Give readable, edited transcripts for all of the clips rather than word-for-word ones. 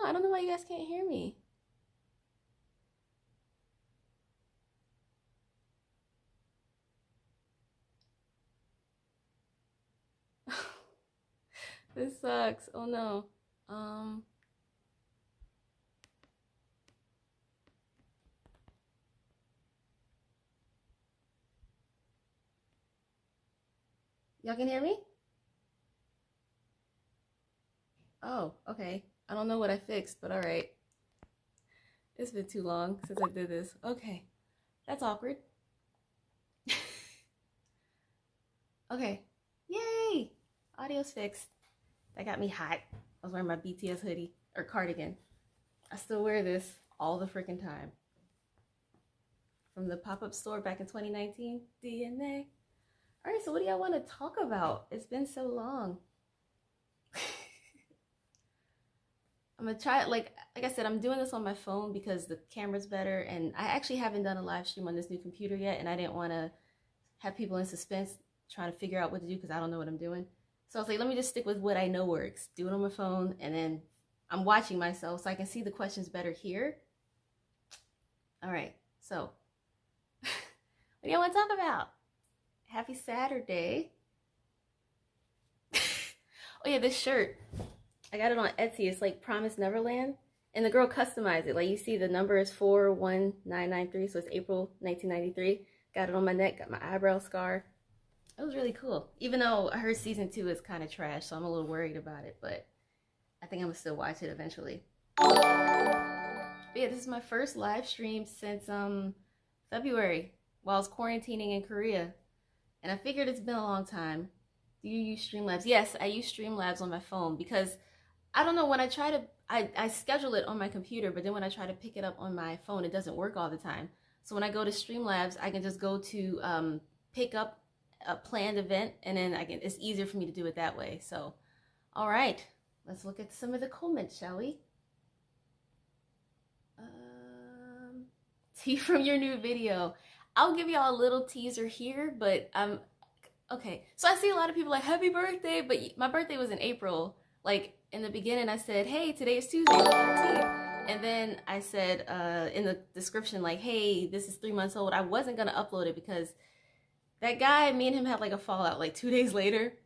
I don't know why you guys can't hear me. This sucks. Oh no. Um, y'all can hear me? Oh, okay. I don't know what I fixed, but all right. It's been too long since I did this. Okay. That's awkward. Okay. Yay! Audio's fixed. That got me hot. I was wearing my BTS hoodie or cardigan. I still wear this all the freaking time. From the pop-up store back in 2019. DNA. All right, so what do y'all want to talk about? It's been so long. I'm gonna try it. Like I said, I'm doing this on my phone because the camera's better, and I actually haven't done a live stream on this new computer yet, and I didn't want to have people in suspense trying to figure out what to do because I don't know what I'm doing. So I was like, let me just stick with what I know works. Do it on my phone, and then I'm watching myself so I can see the questions better here. All right, so what do you want to talk about? Happy Saturday. Oh yeah, this shirt. I got it on Etsy. It's like Promise Neverland. And the girl customized it. Like you see the number is 41993. So it's April 1993. Got it on my neck. Got my eyebrow scar. It was really cool. Even though I heard season 2 is kind of trash. So I'm a little worried about it. But I think I'm going to still watch it eventually. But yeah, this is my first live stream since February. While I was quarantining in Korea. And I figured it's been a long time. Do you use Streamlabs? Yes, I use Streamlabs on my phone because I don't know, when I try to, I schedule it on my computer, but then when I try to pick it up on my phone, it doesn't work all the time. So when I go to Streamlabs, I can just go to pick up a planned event, and then it's easier for me to do it that way. So, all right, let's look at some of the comments, shall we? Tea from your new video. I'll give y'all a little teaser here, but okay. So I see a lot of people like, happy birthday, but my birthday was in April. Like, in the beginning, I said, hey, today is Tuesday, April 13th. And then I said in the description, like, hey, this is 3 months old. I wasn't going to upload it because that guy, me and him had like a fallout like 2 days later.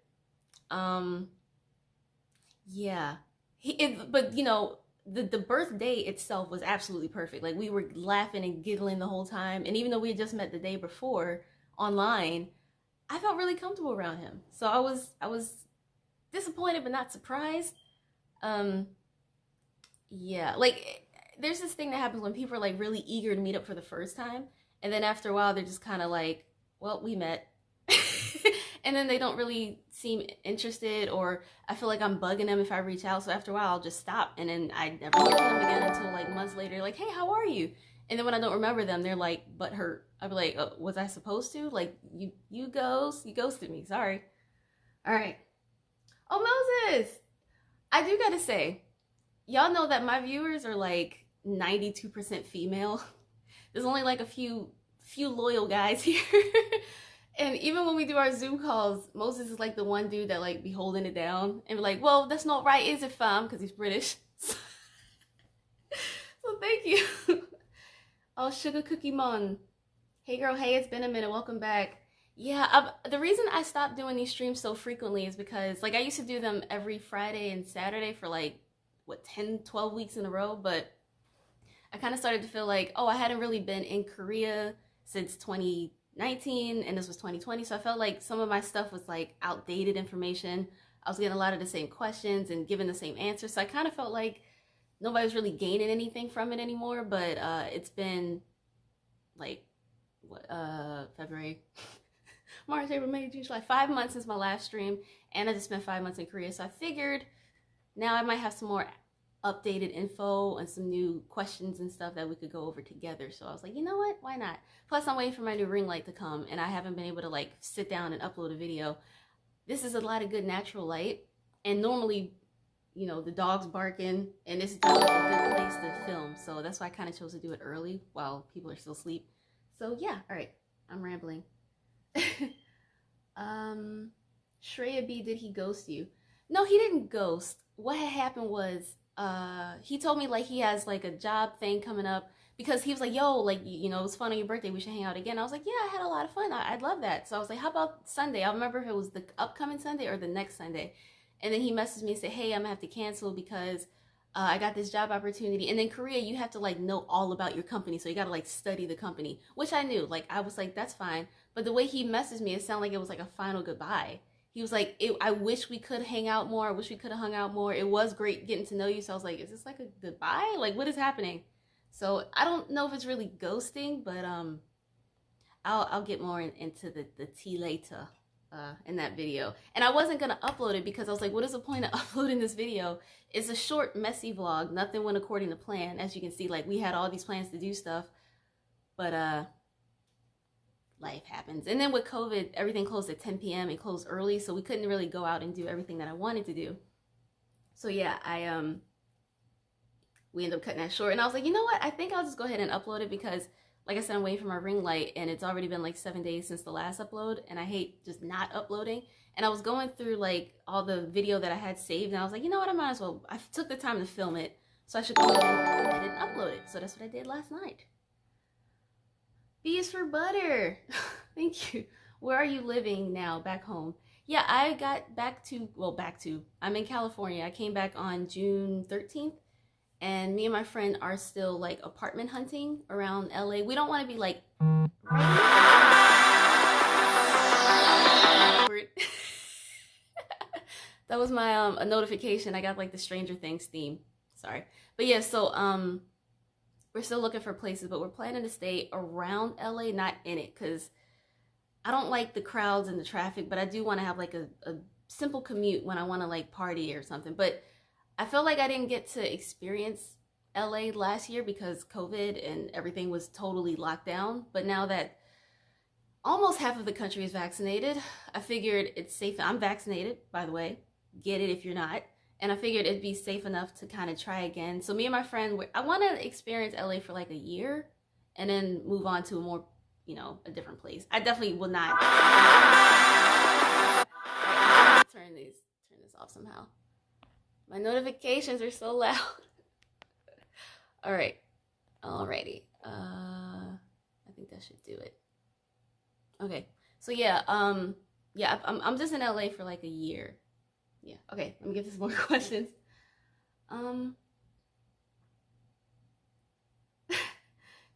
Yeah. But, you know, the birthday itself was absolutely perfect. Like, we were laughing and giggling the whole time. And even though we had just met the day before online, I felt really comfortable around him. So I was disappointed but not surprised. Yeah, like there's this thing that happens when people are like really eager to meet up for the first time, and then after a while they're just kind of like, well, we met. And then they don't really seem interested, or I feel like I'm bugging them if I reach out, so after a while I'll just stop, and then I never hear from them again until like months later, like, hey, how are you? And then when I don't remember them, they're like butthurt. I'll be like, oh, was I supposed to? Like, you ghosted me, sorry. All right. Oh, Moses, I do gotta say, y'all know that my viewers are like 92% female. There's only like a few loyal guys here. And even when we do our Zoom calls, Moses is like the one dude that like be holding it down and be like, well, that's not right, is it, fam? Because he's British. So thank you. Oh, Sugar Cookie Mon. Hey girl, hey, it's been a minute. Welcome back. Yeah, the reason I stopped doing these streams so frequently is because like I used to do them every Friday and Saturday for like, what, 10, 12 weeks in a row, but I kind of started to feel like, oh, I hadn't really been in Korea since 2019 and this was 2020, so I felt like some of my stuff was like outdated information. I was getting a lot of the same questions and giving the same answers, so I kind of felt like nobody was really gaining anything from it anymore. But it's been like what, February, March, April, May, June, July, 5 months since my last stream, and I just spent 5 months in Korea, so I figured now I might have some more updated info and some new questions and stuff that we could go over together. So I was like, you know what? Why not? Plus, I'm waiting for my new ring light to come, and I haven't been able to like sit down and upload a video. This is a lot of good natural light, and normally, you know, the dog's barking, and this is like a good place to film. So that's why I kind of chose to do it early while people are still asleep. So yeah, all right, I'm rambling. Shreya B, did he ghost you? No, he didn't ghost. What had happened was he told me like he has like a job thing coming up because he was like, yo, like, you know, it was fun on your birthday. We should hang out again. I was like, yeah, I had a lot of fun. I'd love that. So I was like, how about Sunday? I remember if it was the upcoming Sunday or the next Sunday. And then he messaged me and said, hey, I'm gonna have to cancel because I got this job opportunity. And in Korea, you have to like know all about your company. So you got to like study the company, which I knew. Like, I was like, that's fine. But the way he messaged me, it sounded like it was like a final goodbye. He was like, I wish we could hang out more. I wish we could have hung out more. It was great getting to know you. So I was like, is this like a goodbye? Like, what is happening? So I don't know if it's really ghosting, but I'll get more into the tea later in that video. And I wasn't gonna upload it because I was like, what is the point of uploading this video? It's a short, messy vlog. Nothing went according to plan. As you can see, like we had all these plans to do stuff, but life happens. And then with COVID, everything closed at 10 p.m. It closed early, so we couldn't really go out and do everything that I wanted to do. So yeah, we ended up cutting that short. And I was like, you know what? I think I'll just go ahead and upload it because, like I said, I'm waiting for my ring light, and it's already been like 7 days since the last upload, and I hate just not uploading. And I was going through like all the video that I had saved, and I was like, you know what? I might as well. I took the time to film it, so I should go ahead and upload it. So that's what I did last night. B is for butter. Thank you. Where are you living now? Back home? Yeah, I got back to, I'm in California. I came back on June 13th, and me and my friend are still like apartment hunting around LA. We don't want to be like that was my a notification. I got like the Stranger Things theme. Sorry. But yeah, so we're still looking for places, but we're planning to stay around LA, not in it, because I don't like the crowds and the traffic, but I do want to have like a simple commute when I want to like party or something. But I feel like I didn't get to experience LA last year because COVID and everything was totally locked down. But now that almost half of the country is vaccinated, I figured it's safe. I'm vaccinated, by the way. Get it if you're not. And I figured it'd be safe enough to kind of try again. So me and my friend, I want to experience LA for like a year and then move on to a more, you know, a different place. I definitely will not. Turn this off somehow. My notifications are so loud. All right. Alrighty. I think that should do it. Okay. So yeah, I'm just in LA for like a year. Yeah. Okay. Let me get to some more questions.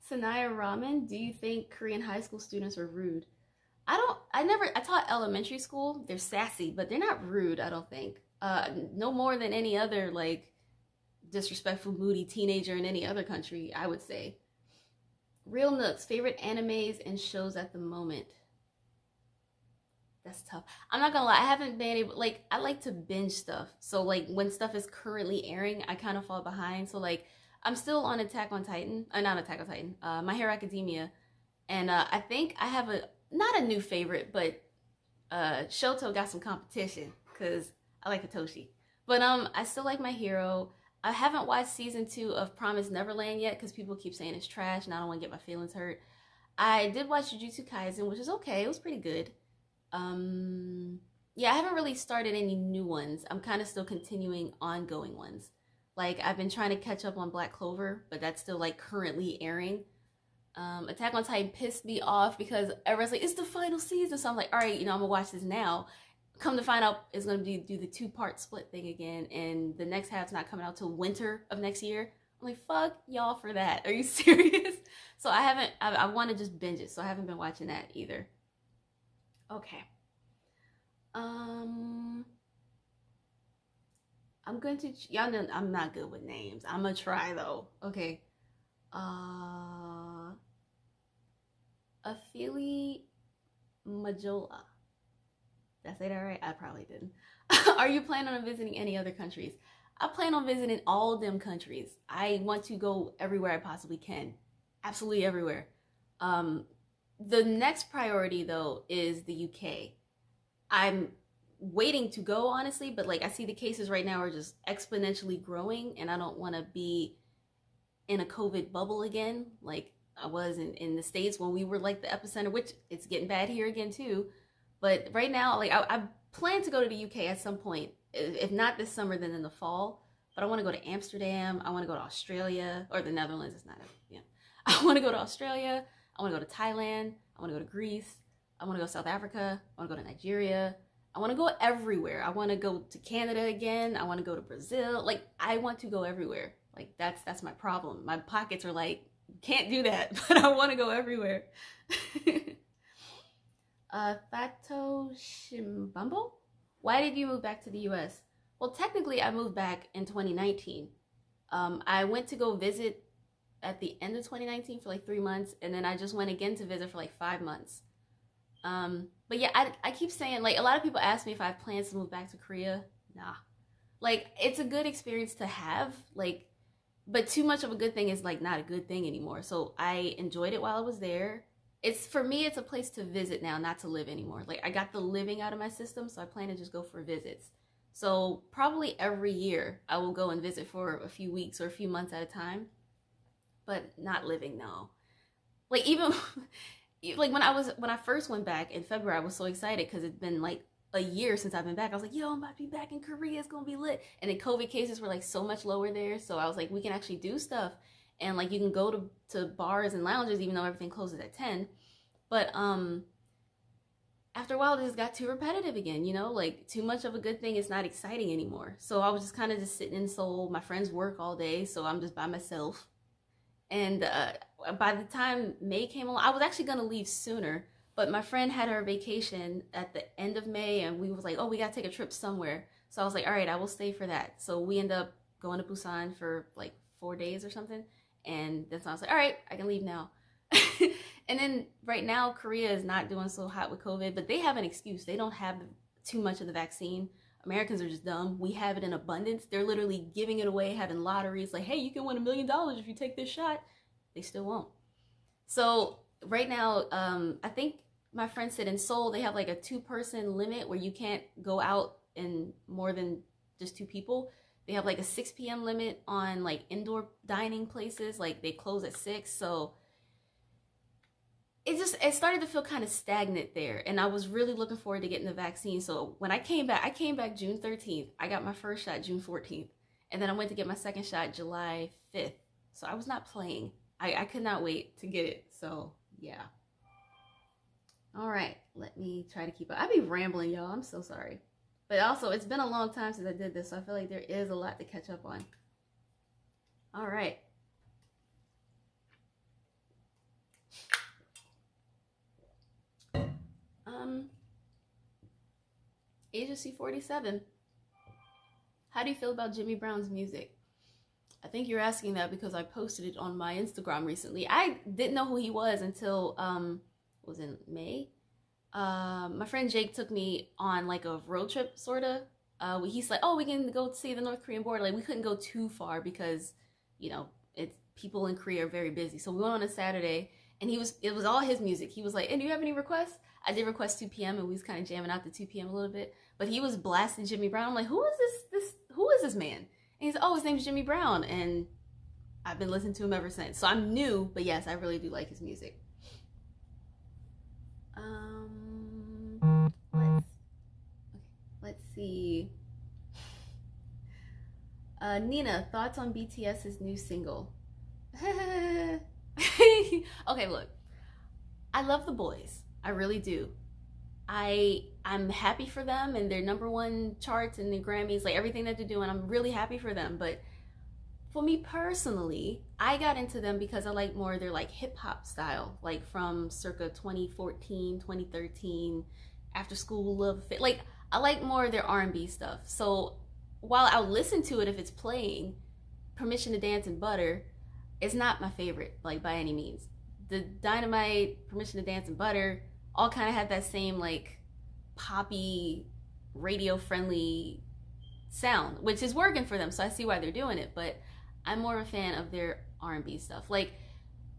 Sanaya Ramen, do you think Korean high school students are rude? I taught elementary school. They're sassy, but they're not rude, I don't think. No more than any other like disrespectful, moody teenager in any other country, I would say. Real Nooks, favorite animes and shows at the moment. That's tough. I'm not gonna lie, I haven't been able, like, I like to binge stuff. So like when stuff is currently airing, I kind of fall behind. So like I'm still on Attack on Titan, not Attack on Titan, My Hero Academia. And I think I have not a new favorite, but Shoto got some competition because I like Hitoshi. But I still like My Hero. I haven't watched season 2 of Promised Neverland yet because people keep saying it's trash and I don't want to get my feelings hurt. I did watch Jujutsu Kaisen, which is okay. It was pretty good. Yeah, I haven't really started any new ones. I'm kind of still continuing ongoing ones. Like, I've been trying to catch up on Black Clover, but that's still like currently airing. Attack on Titan pissed me off because everyone's like, it's the final season. So I'm like, all right, you know, I'm gonna watch this now. Come to find out, it's gonna do the 2-part split thing again, and the next half's not coming out till winter of next year. I'm like, fuck y'all for that. Are you serious? So I want to just binge it, so I haven't been watching that either. Okay. I'm going to, y'all know I'm not good with names. I'm gonna try though. Okay. Afili Majola. Did I say that right? I probably didn't. Are you planning on visiting any other countries? I plan on visiting all them countries. I want to go everywhere I possibly can. Absolutely everywhere. The next priority though is the UK. I'm waiting to go, honestly, but like I see the cases right now are just exponentially growing, and I don't want to be in a COVID bubble again like I was in the States when we were like the epicenter, which it's getting bad here again too. But right now, like I plan to go to the UK at some point, if not this summer, then in the fall. but I want to go to Amsterdam. I want to go to Australia, or the Netherlands. It's not, yeah. I want to go to Australia. I want to go to Thailand. I want to go to Greece. I want to go to South Africa. I want to go to Nigeria. I want to go everywhere. I want to go to Canada again. I want to go to Brazil. Like, I want to go everywhere. Like, that's my problem. My pockets are like, can't do that, but I want to go everywhere. Fato Shimbumbo? Why did you move back to the US? Well, technically, I moved back in 2019. I went to go visit at the end of 2019 for like 3 months, and then I just went again to visit for like 5 months. But yeah, I keep saying, like, a lot of people ask me if I have plans to move back to Korea. Nah. Like, it's a good experience to have, like, but too much of a good thing is like not a good thing anymore. So I enjoyed it while I was there. For me, it's a place to visit now, not to live anymore. Like, I got the living out of my system, so I plan to just go for visits. So probably every year I will go and visit for a few weeks or a few months at a time, but not living, no. Like, even like when I first went back in February, I was so excited because it's been like a year since I've been back. I was like, yo, I'm about to be back in Korea. It's gonna be lit. And then COVID cases were like so much lower there, so I was like, we can actually do stuff. And like, you can go to bars and lounges even though everything closes at 10. But after a while, it just got too repetitive again, you know? Like, too much of a good thing is not exciting anymore. So I was just kind of just sitting in Seoul. My friends work all day, so I'm just by myself. And by the time May came along, I was actually gonna leave sooner, but my friend had her vacation at the end of May, and we was like, oh, we gotta take a trip somewhere. So I was like, all right, I will stay for that. So we end up going to Busan for like 4 days or something. And then so I was like, all right, I can leave now. And then right now, Korea is not doing so hot with COVID, but they have an excuse. They don't have too much of the vaccine. Americans are just dumb. We have it in abundance. They're literally giving it away, having lotteries like, hey, you can win $1 million if you take this shot. They still won't. So right now, I think my friend said in Seoul, they have like a 2-person limit where you can't go out in more than just 2 people. They have like a 6 p.m. limit on like indoor dining places. Like, they close at 6. So it started to feel kind of stagnant there. And I was really looking forward to getting the vaccine. So when I came back June 13th. I got my first shot June 14th. And then I went to get my second shot July 5th. So I was not playing. I could not wait to get it. So yeah. All right, let me try to keep up. I be rambling, y'all. I'm so sorry. But also, it's been a long time since I did this, so I feel like there is a lot to catch up on. All right. Agency 47. How do you feel about Jimmy Brown's music? I think you're asking that because I posted it on my Instagram recently. I didn't know who he was until, it was in May. My friend Jake took me on like a road trip, sorta. He's like, oh, we can go see the North Korean border. Like, we couldn't go too far because, you know, people in Korea are very busy. So we went on a Saturday, and it was all his music. He was like, hey, do you have any requests? I did request 2 p.m. and we was kind of jamming out to 2 p.m. a little bit. But he was blasting Jimmy Brown. I'm like, who is this man? And he's like, oh, his name's Jimmy Brown. And I've been listening to him ever since. So I'm new, but yes, I really do like his music. Let's see. Nina, thoughts on BTS's new single? Okay, look. I love the boys. I really do. I'm happy for them and their #1 charts and the Grammys, like everything that they're doing. I'm really happy for them. But for me personally, I got into them because I like more their like hip hop style, like from circa 2014, 2013, After School Love Fit. Like, I like more of their R&B stuff. So while I'll listen to it if it's playing, Permission to Dance and Butter is not my favorite, like by any means. The Dynamite, Permission to Dance and Butter all kind of have that same like poppy, radio friendly sound, which is working for them. So I see why they're doing it, but I'm more of a fan of their R&B stuff. Like,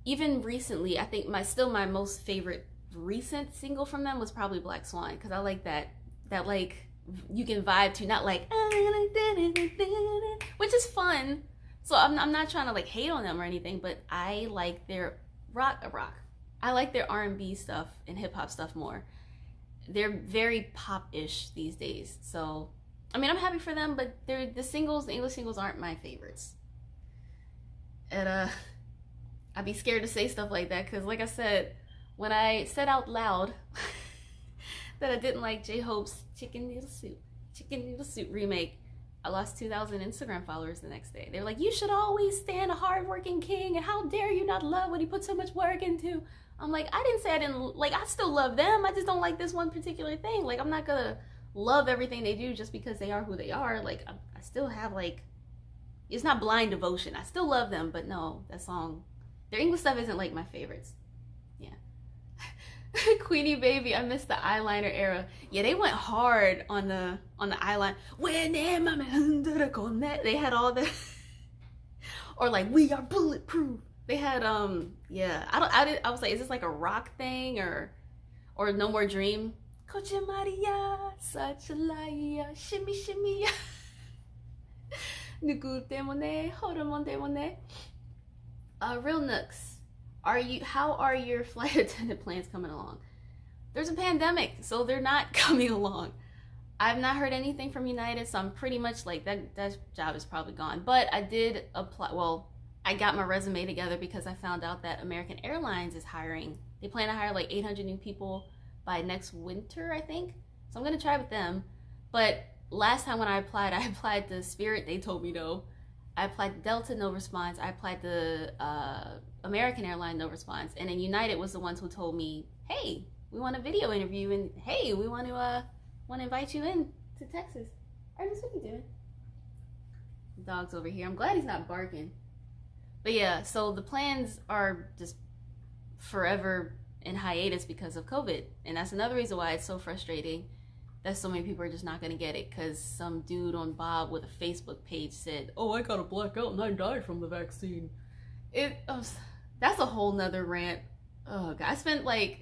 even recently, I think my most favorite recent single from them was probably Black Swan, because I like that like you can vibe to, not like which is fun. So I'm not trying to like hate on them or anything, but I like their rock. I like their R&B stuff and hip hop stuff more. They're very pop-ish these days, so I mean, I'm happy for them, but the singles, the English singles, aren't my favorites. And I'd be scared to say stuff like that because, like I said, when I said out loud that I didn't like J-Hope's Chicken Noodle Soup remake, I lost 2,000 Instagram followers the next day. They were like, you should always stand a hardworking king, and how dare you not love what he put so much work into. I'm like, I didn't say I didn't, like, I still love them. I just don't like this one particular thing. Like, I'm not gonna love everything they do just because they are who they are. Like, I still have, like, it's not blind devotion. I still love them, but no, that song, their English stuff isn't like my favorites. Yeah. Queenie Baby, I missed the eyeliner era. Yeah, they went hard on the eyeliner. They had all the or like we are bulletproof. They had yeah. I was like, is this like a rock thing or No More Dream? Coche Maria, such a liar, shimmy shimmy. Nuku temone, horomon temone. Real Nooks. How are your flight attendant plans coming along? There's a pandemic, so they're not coming along. I've not heard anything from United, so I'm pretty much like that job is probably gone. But I did apply, well, I got my resume together because I found out that American Airlines is hiring. They plan to hire like 800 new people by next winter, I think. So I'm gonna try with them. But last time when I applied to Spirit, they told me no. I applied to Delta, no response. I applied to American Airlines, no response. And then United was the ones who told me, hey, we want a video interview, and hey, we want to invite you in to Texas. Ernest, what are you doing? The dog's over here. I'm glad he's not barking. But yeah, so the plans are just forever in hiatus because of COVID. And that's another reason why it's so frustrating that so many people are just not going to get it, because some dude on Bob with a Facebook page said, oh, I got a blackout and I died from the vaccine. That's a whole nother rant. Oh, God. I spent like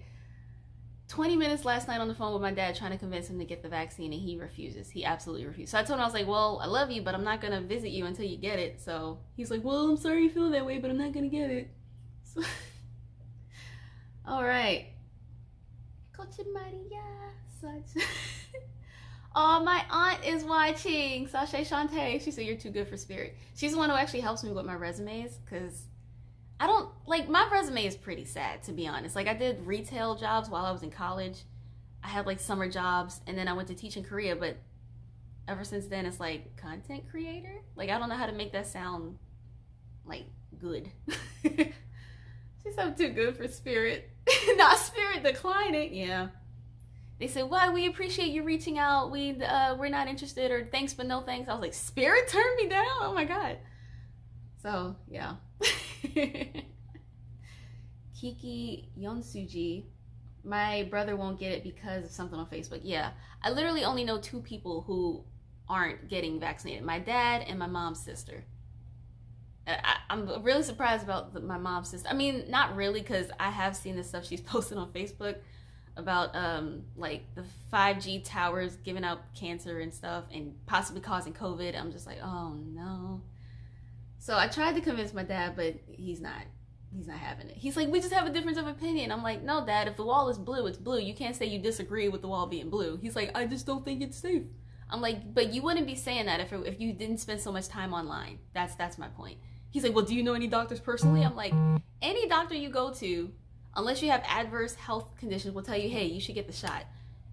20 minutes last night on the phone with my dad trying to convince him to get the vaccine, and he refuses. He absolutely refuses. So I told him, I was like, well, I love you, but I'm not going to visit you until you get it. So he's like, well, I'm sorry you feel that way, but I'm not going to get it. So all right. Coach Maria. Such. Oh, my aunt is watching. Sasha Shantae. She said, you're too good for Spirit. She's the one who actually helps me with my resumes, because I don't, like, my resume is pretty sad, to be honest. Like, I did retail jobs while I was in college. I had, like, summer jobs, and then I went to teach in Korea, but ever since then, it's, like, content creator? Like, I don't know how to make that sound, like, good. She said, I'm too good for Spirit. Not Spirit declining. Yeah. They said, well, we appreciate you reaching out. We're not interested, or thanks but no thanks. I was like, Spirit turned me down? Oh my God. So, yeah. Kiki Yonsuji, my brother won't get it because of something on Facebook. Yeah, I literally only know 2 people who aren't getting vaccinated. My dad and my mom's sister. I'm really surprised about my mom's sister. I mean, not really, because I have seen the stuff she's posted on Facebook about like the 5G towers giving out cancer and stuff and possibly causing COVID. I'm just like, oh no. So I tried to convince my dad, but he's not having it. He's like, we just have a difference of opinion. I'm like, no, Dad, if the wall is blue, it's blue. You can't say you disagree with the wall being blue. He's like, I just don't think it's safe. I'm like, but you wouldn't be saying that if you didn't spend so much time online. That's my point. He's like, well, do you know any doctors personally? I'm like, any doctor you go to, unless you have adverse health conditions, will tell you, hey, you should get the shot.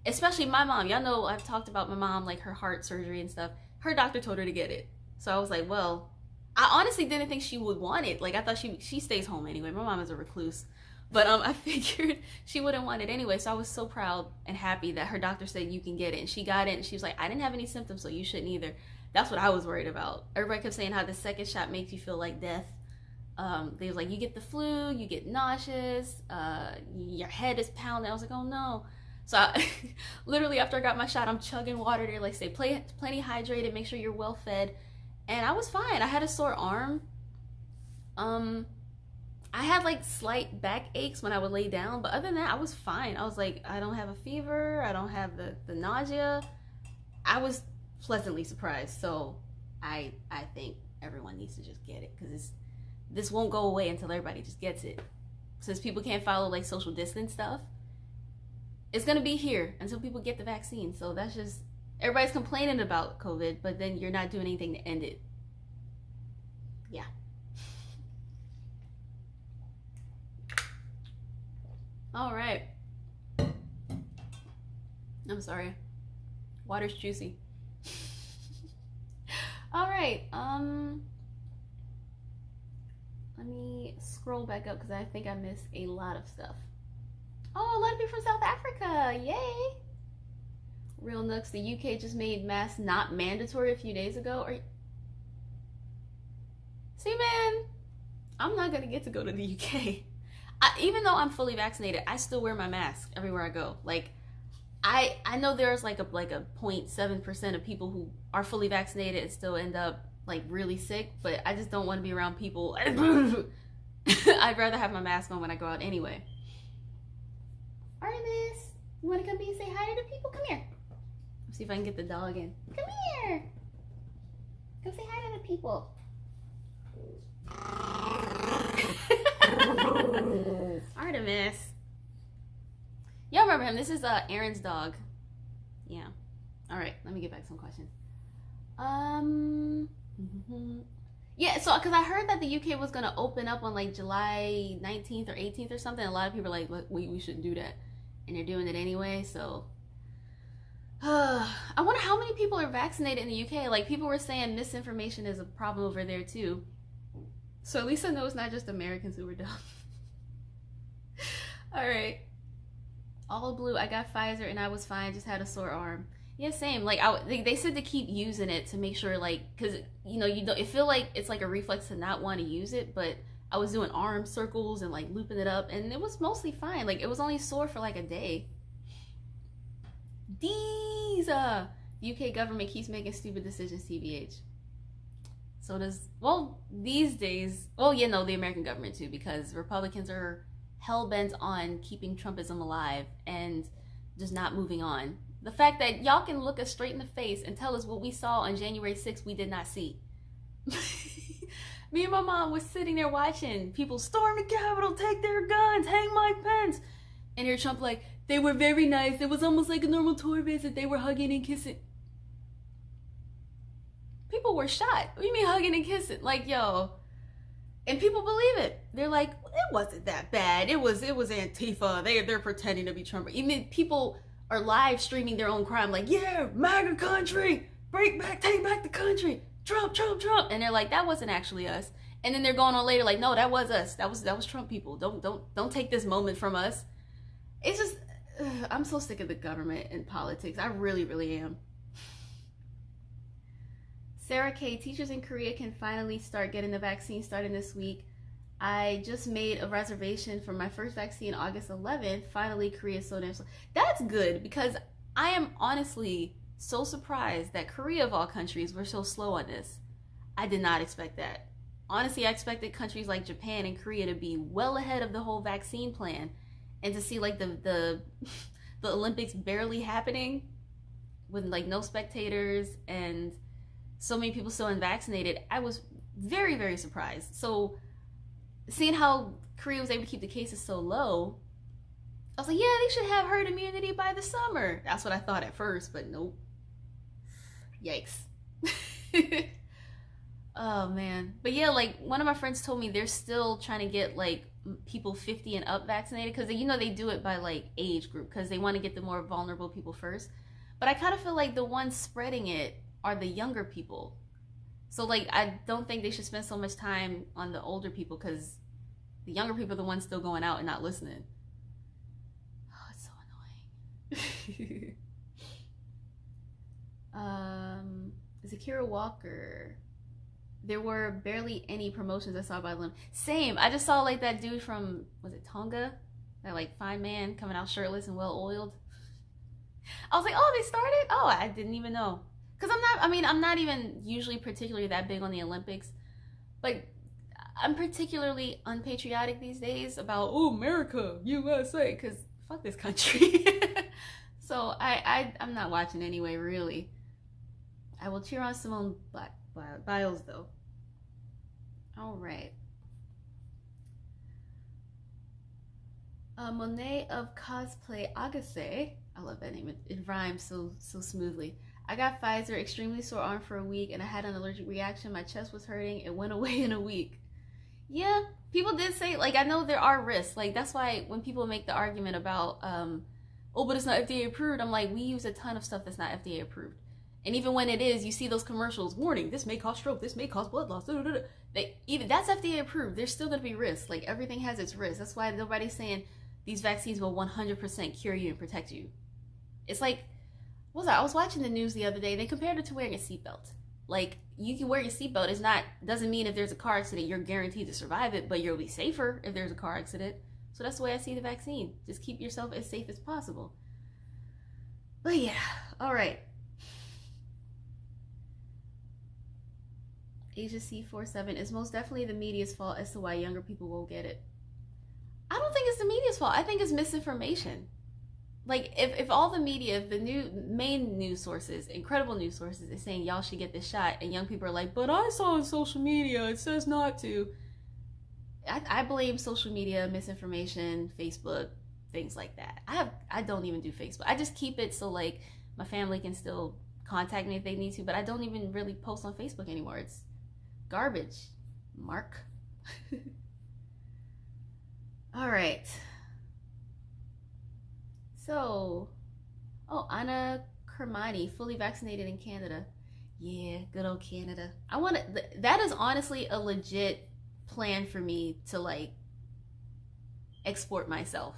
Especially my mom. Y'all know I've talked about my mom, like her heart surgery and stuff. Her doctor told her to get it. So I was like, well, I honestly didn't think she would want it. Like, I thought she stays home anyway. My mom is a recluse. But I figured she wouldn't want it anyway. So I was so proud and happy that her doctor said you can get it. And she got it, and she was like, I didn't have any symptoms, so you shouldn't either. That's what I was worried about. Everybody kept saying how the second shot makes you feel like death. They was like, you get the flu, you get nauseous, your head is pounding. I was like, oh no. So literally after I got my shot, I'm chugging water. They're like, stay plenty hydrated, make sure you're well fed. And I was fine. I had a sore arm. I had like slight back aches when I would lay down, but other than that, I was fine. I was like, I don't have a fever. I don't have the nausea. I was pleasantly surprised. So I think everyone needs to just get it, because this won't go away until everybody just gets it. Since people can't follow like social distance stuff, it's gonna be here until people get the vaccine. So that's just Everybody's complaining about COVID, but then you're not doing anything to end it. Yeah. All right. I'm sorry. Water's juicy. All right. Let me scroll back up because I think I missed a lot of stuff. Oh, a lot of people from South Africa. Yay. Real Nooks, the UK just made masks not mandatory a few days ago. See, man, I'm not going to get to go to the UK. Even though I'm fully vaccinated, I still wear my mask everywhere I go. Like, I know there's like a 0.7% of people who are fully vaccinated and still end up like really sick, but I just don't want to be around people. I'd rather have my mask on when I go out anyway. Artemis, you want to come and say hi to the people? Come here. Let's see if I can get the dog in. Come here. Come say hi to the people. Artemis. Y'all remember him. This is Aaron's dog. Yeah. All right, let me get back to some questions. Yeah, so because I heard that the UK was going to open up on like July 19th or 18th or something. A lot of people are like, we shouldn't do that. And they're doing it anyway, so. I wonder how many people are vaccinated in the UK. Like, people were saying misinformation is a problem over there too. So at least I know it's not just Americans who were dumb. All right. All blue. I got Pfizer and I was fine. Just had a sore arm. Yeah, same. Like, they said to keep using it to make sure, like, because, you know, you don't, it feel like it's like a reflex to not want to use it, but I was doing arm circles and like looping it up and it was mostly fine. Like, it was only sore for like a day. These UK government keeps making stupid decisions, TBH. So does, well, these days, well, yeah, no, the American government too, because Republicans are hell-bent on keeping Trumpism alive and just not moving on. The fact that y'all can look us straight in the face and tell us what we saw on January 6th we did not see. Me and my mom was sitting there watching people storm the Capitol, take their guns, hang Mike Pence. And here Trump like, they were very nice. It was almost like a normal tour visit. They were hugging and kissing. People were shot. What do you mean hugging and kissing? Like, yo. And people believe it. They're like, it wasn't that bad. It was Antifa. They're pretending to be Trump. Even people are live streaming their own crime. Like, yeah, MAGA country. Take back the country. Trump. And they're like, that wasn't actually us. And then they're going on later like, no, that was us. That was Trump people. Don't take this moment from us. It's just, I'm so sick of the government and politics. I really, really am. Sarah K, teachers in Korea can finally start getting the vaccine starting this week. I just made a reservation for my first vaccine August 11th. Finally, Korea so damn slow. That's good because I am honestly so surprised that Korea of all countries were so slow on this. I did not expect that. Honestly, I expected countries like Japan and Korea to be well ahead of the whole vaccine plan and to see like the Olympics barely happening with like no spectators and so many people still unvaccinated. I was very, very surprised. So seeing how Korea was able to keep the cases so low, I was like, yeah, they should have herd immunity by the summer. That's what I thought at first, but nope. Yikes. Oh man. But yeah, like one of my friends told me they're still trying to get like people 50 and up vaccinated because you know they do it by like age group because they want to get the more vulnerable people first. But I kind of feel like the ones spreading it are the younger people. So like I don't think they should spend so much time on the older people because the younger people are the ones still going out and not listening. Oh, it's so annoying. Zakira Walker. There were barely any promotions I saw by them. Same. I just saw like that dude from, was it Tonga? That like fine man coming out shirtless and well oiled. I was like, oh, they started? Oh, I didn't even know. Because I'm not even usually particularly that big on the Olympics. But I'm particularly unpatriotic these days about, oh, America, USA, because fuck this country. So I'm not watching anyway, really. I will cheer on Simone Biles, though. All right. Monet of Cosplay Agase. I love that name. It rhymes so smoothly. I got Pfizer, extremely sore arm for a week, and I had an allergic reaction. My chest was hurting. It went away in a week. Yeah, people did say, like, I know there are risks. Like, that's why when people make the argument about, oh, but it's not FDA approved, I'm like, we use a ton of stuff that's not FDA approved. And even when it is, you see those commercials, warning, this may cause stroke, this may cause blood loss. Even that's FDA approved. There's still going to be risks. Like, everything has its risks. That's why nobody's saying these vaccines will 100% cure you and protect you. It's like, I was watching the news the other day. They compared it to wearing a seatbelt. Like, you can wear your seatbelt. Doesn't mean if there's a car accident, you're guaranteed to survive it, but you'll be safer if there's a car accident. So that's the way I see the vaccine. Just keep yourself as safe as possible. But yeah, all right. Asia C47 is most definitely the media's fault as to why younger people won't get it. I don't think it's the media's fault. I think it's misinformation. Like, if all the media, if the main news sources, incredible news sources, is saying y'all should get this shot, and young people are like, but I saw on social media, it says not to. I blame social media, misinformation, Facebook, things like that. I don't even do Facebook. I just keep it so, like, my family can still contact me if they need to, but I don't even really post on Facebook anymore. It's garbage, Mark. All right. So, Anna Kermani, fully vaccinated in Canada. Yeah, good old Canada. That is honestly a legit plan for me to, like, export myself.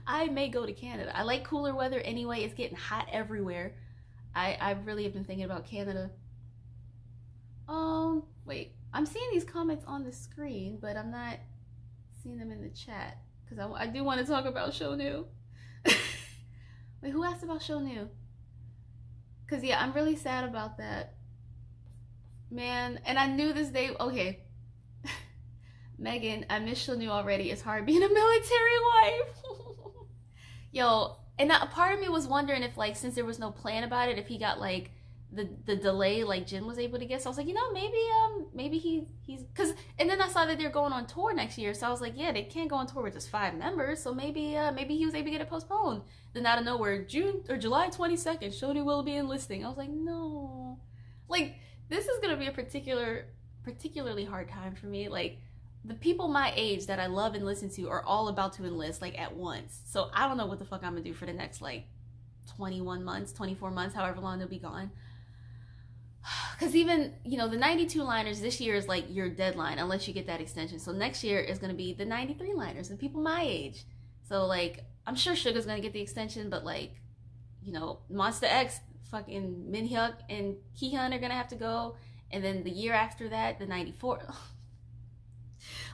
I may go to Canada. I like cooler weather anyway. It's getting hot everywhere. I really have been thinking about Canada. Wait, I'm seeing these comments on the screen, but I'm not seeing them in the chat because I do want to talk about Show New. Wait, who asked about Show New? Because yeah, I'm really sad about that, man. And I knew this day. Okay, Megan, I miss Show New already. It's hard being a military wife. Yo, and a part of me was wondering if, like, since there was no plan about it, if he got, like, the delay like Jin was able to get. So I was like, you know, maybe he's because, and then I saw that they're going on tour next year, so I was like, yeah, they can't go on tour with just 5 members, so maybe he was able to get it postponed. Then out of nowhere, June or July 22nd, Show New will be enlisting. I was like, no, like, this is gonna be a particularly hard time for me. Like, the people my age that I love and listen to are all about to enlist, like, at once. So I don't know what the fuck I'm gonna do for the next, like, 21 months, 24 months, however long they'll be gone. Because even, you know, the 92 liners this year is like your deadline unless you get that extension. So next year is going to be the 93 liners and people my age. So, like, I'm sure Suga's going to get the extension, but, like, you know, Monster X, fucking Minhyuk and Kihyun are going to have to go. And then the year after that, the 94.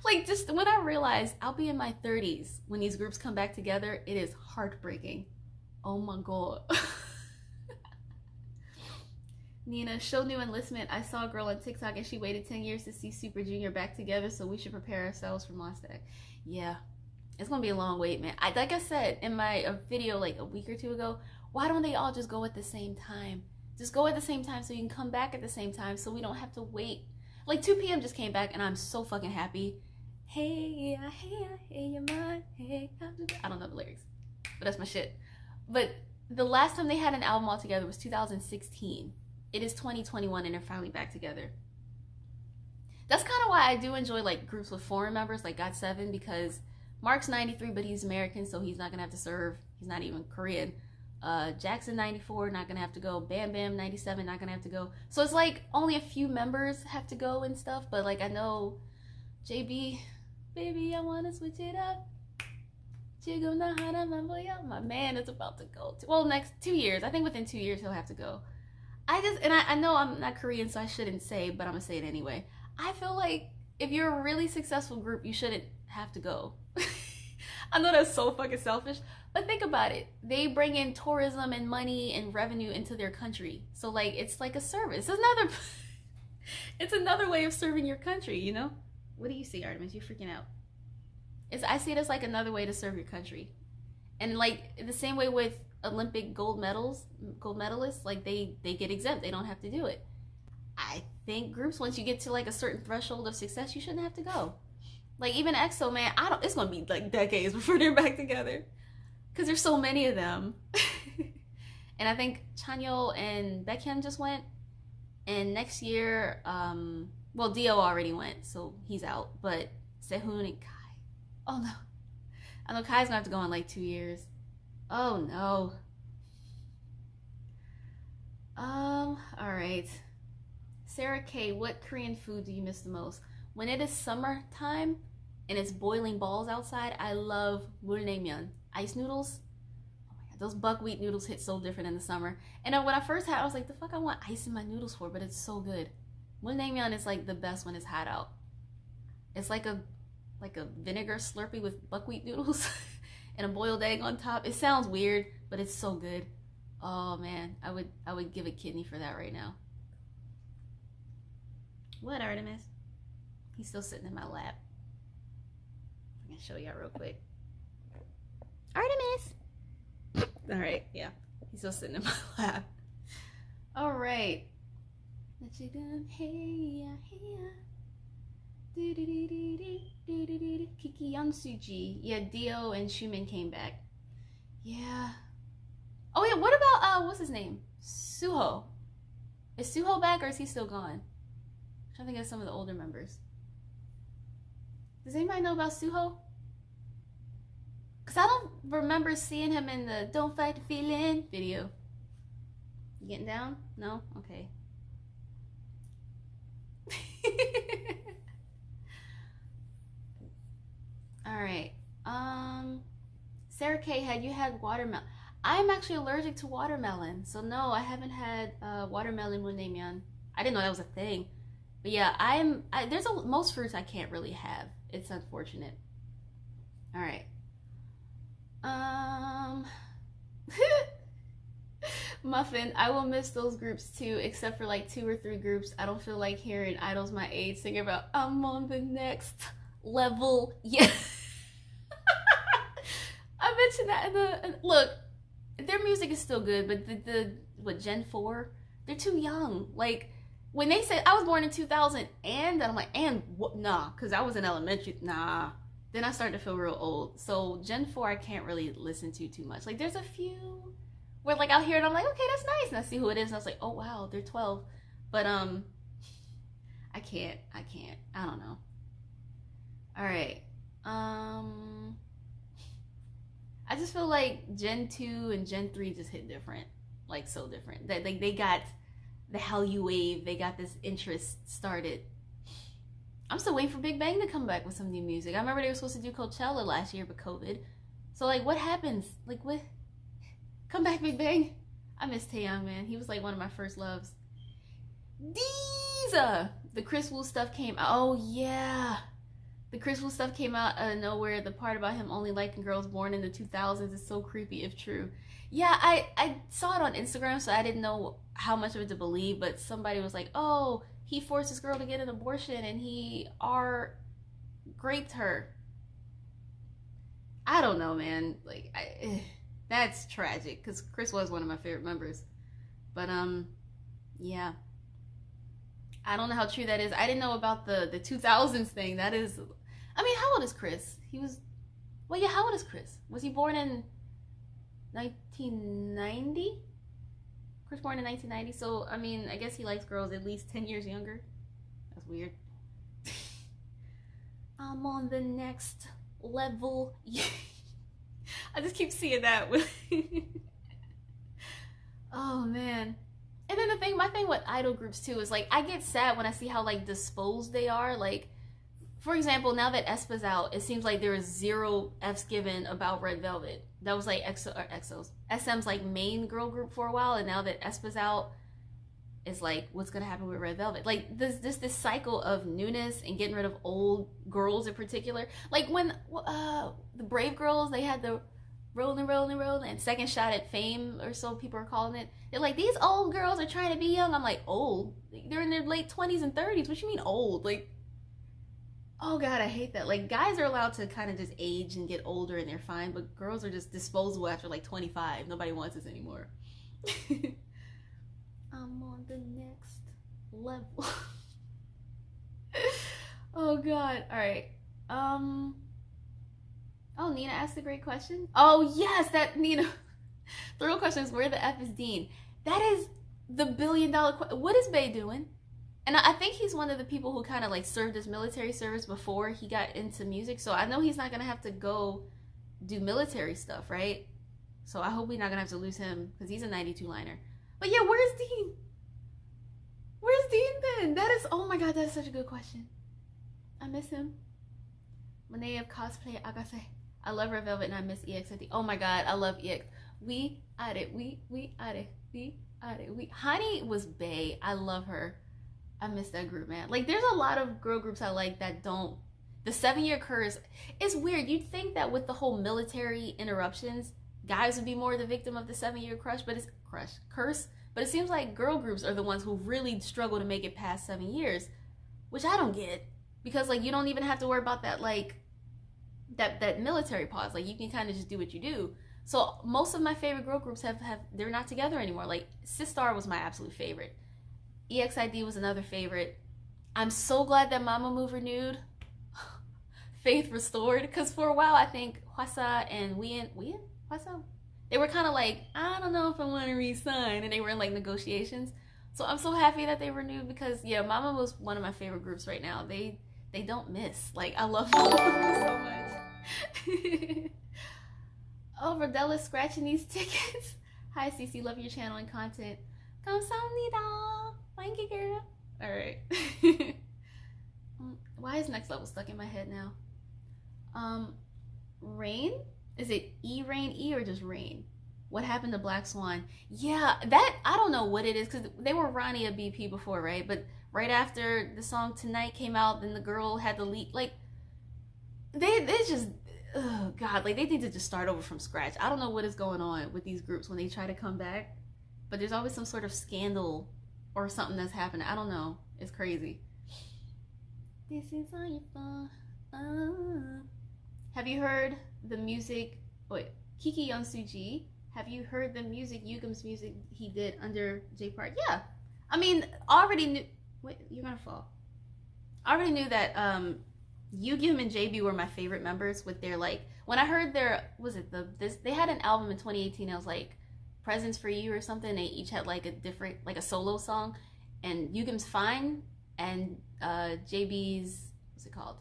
Like, just when I realized I'll be in my 30s when these groups come back together, it is heartbreaking. Oh my god. Nina, Show New enlistment. I saw a girl on TikTok and she waited 10 years to see Super Junior back together, so we should prepare ourselves for Monster X. Yeah, it's gonna be a long wait, man. Like I said in my video like a week or two ago, why don't they all just go at the same time? Just go at the same time so you can come back at the same time so we don't have to wait. Like 2 p.m. just came back and I'm so fucking happy. Hey, you're mine. Hey, I don't know the lyrics, but that's my shit. But the last time they had an album all together was 2016. It is 2021 and they're finally back together. That's kind of why I do enjoy, like, groups with foreign members like GOT7, because Mark's 93 but he's American, so he's not gonna have to serve. He's not even Korean. Jackson 94, not gonna have to go. Bam Bam 97, not gonna have to go. So it's like only a few members have to go and stuff, but, like, I know JB, baby, I wanna switch it up. My man is about to go to, well, next 2 years. I think within 2 years he'll have to go. I know I'm not Korean, so I shouldn't say, but I'm gonna say it anyway. I feel like if you're a really successful group, you shouldn't have to go. I know that's so fucking selfish, but think about it. They bring in tourism and money and revenue into their country. So, like, it's like a service. It's another way of serving your country, you know? What do you see, Artemis? You're freaking out. I see it as like another way to serve your country. And, like, the same way with Olympic gold medalists, like, they get exempt. They don't have to do it. I think groups, once you get to, like, a certain threshold of success, you shouldn't have to go. Like, even EXO, man, it's gonna be like decades before they're back together because there's so many of them. And I think Chanyeol and Baekhyun just went. And next year, well, Dio already went, so he's out. But Sehun and Kai. Oh no. I know Kai's gonna have to go in like 2 years. Oh no. Alright. Sarah K, what Korean food do you miss the most? When it is summertime and it's boiling balls outside, I love mulnaemyeon. Ice noodles. Oh my god, those buckwheat noodles hit so different in the summer. And when I first had it, I was like, the fuck I want ice in my noodles for? But it's so good. Mulnaemyeon is like the best when it's hot out. It's like a vinegar Slurpee with buckwheat noodles and a boiled egg on top. It sounds weird, but it's so good. Oh man, I would give a kidney for that right now. What, Artemis? He's still sitting in my lap. I'm gonna show y'all real quick. Artemis! Alright, yeah. He's still sitting in my lap. Alright. Hey Kiki Yonsuji. Yeah, Dio and Shumin came back. Yeah. Oh yeah, what about what's his name? Suho. Is Suho back or is he still gone? I'm trying to think of some of the older members. Does anybody know about Suho? Cause I don't remember seeing him in the "Don't Fight the Feeling" video. You getting down? No? Okay. Alright. Sarah K, had you had watermelon? I'm actually allergic to watermelon. So no, I haven't had watermelon mulnaemyeon. I didn't know that was a thing. But yeah, there's most fruits I can't really have. It's unfortunate. Alright. Muffin, I will miss those groups too, except for like 2 or 3 groups. I don't feel like hearing idols my age sing about I'm on the next level. Yeah. I mentioned that in the look, their music is still good, but what Gen 4, they're too young. Like when they said I was born in 2000 and I'm like, and what? Nah, because I was in elementary. Nah. Then I started to feel real old. So Gen 4 I can't really listen to too much. Like there's a few where like I'll hear it, I'm like, okay, that's nice. And I see who it is and I was like, oh wow, they're 12. But I can't. I don't know. Alright. I just feel like Gen 2 and Gen 3 just hit different. Like so different. They got the Hallyu wave, they got this interest started. I'm still waiting for Big Bang to come back with some new music. I remember they were supposed to do Coachella last year, but COVID. So like, what happens? Like, what? Come back, Big Bang. I miss Taeyong, man. He was like one of my first loves. The Chris Wu stuff came out. Oh yeah, the Chris Wu stuff came out out of nowhere. The part about him only liking girls born in the 2000s is so creepy if true. Yeah, I saw it on Instagram, so I didn't know how much of it to believe, but somebody was like, oh, he forced this girl to get an abortion and he raped her. I don't know, man. Like, that's tragic because Chris was one of my favorite members. But yeah, I don't know how true that is. I didn't know about the 2000s thing. That is, I mean, how old is Chris? He was, well, yeah, how old is Chris? Was he born in 1990? Chris born in 1990, so I mean, I guess he likes girls at least 10 years younger. That's weird. I'm on the next level. I just keep seeing that. Oh man. And then my thing with idol groups too is like I get sad when I see how like disposed they are. Like, for example, now that aespa's out, it seems like there is 0 F's given about Red Velvet. That was like SM's like main girl group for a while, and now that aespa's out, it's like what's gonna happen with Red Velvet? Like this cycle of newness and getting rid of old girls in particular. Like when the Brave Girls, they had the rolling and second shot at fame or so people are calling it. They're like, these old girls are trying to be young. I'm like, old? They're in their late 20s and 30s. What you mean old? Like, oh god, I hate that. Like, guys are allowed to kind of just age and get older and they're fine, but girls are just disposable after like 25. Nobody wants us anymore. I'm on the next level. Oh god. All right. Oh, Nina asked a great question. Oh yes, that Nina. The real question is, where the F is Dean? That is the billion-dollar question. What is Bae doing? And I think he's one of the people who kind of like served his military service before he got into music. So I know he's not going to have to go do military stuff, right? So I hope we're not going to have to lose him because he's a 92 liner. But yeah, where's Dean? Where's Dean then? That is, oh my God, that is such a good question. I miss him. Monet of cosplay Agase. I love Red Velvet and I miss EXID. Oh my God, I love EX. We are it. We are it. We are it. Hani was Bae. I love her. I miss that group, man. Like, there's a lot of girl groups I like that don't. The 7-year curse is weird. You'd think that with the whole military interruptions, guys would be more the victim of the 7-year curse, but it seems like girl groups are the ones who really struggle to make it past 7 years, which I don't get, because like you don't even have to worry about that, like that military pause. Like you can kind of just do what you do. So most of my favorite girl groups have they're not together anymore. Like Sistar was my absolute favorite. EXID was another favorite. I'm so glad that Mamamoo renewed. Faith restored, because for a while I think Hwasa and Hwasa, they were kind of like, I don't know if I want to re-sign, and they were in like negotiations. So I'm so happy that they renewed, because yeah, Mamamoo was one of my favorite groups right now. They don't miss. Like, I love Mamamoo so much. Oh, Rodella's scratching these tickets. Hi Cece, love your channel and content. 감사합니다. Thank you, girl. All right. Why is Next Level stuck in my head now? Rain? Is it Rain or just Rain? What happened to Black Swan? Yeah, that, I don't know what it is, because they were Ronnie a BP before, right? But right after the song Tonight came out, then the girl had to leave. Like, they just, oh God, like they need to just start over from scratch. I don't know what is going on with these groups when they try to come back, but there's always some sort of scandal or something that's happening. I don't know. It's crazy. This is all your fault. Have you heard the music? Wait, Kiki Young-soo-ji. Have you heard the music, Yugim's music he did under J Park? Yeah. I mean, already knew. Wait, you're gonna fall. I already knew that Yugim and JB were my favorite members with their, like, when I heard their, they had an album in 2018, it was like Presents for You or something. They each had like a different, like a solo song, and Yugim's Fine and JB's, what's it called?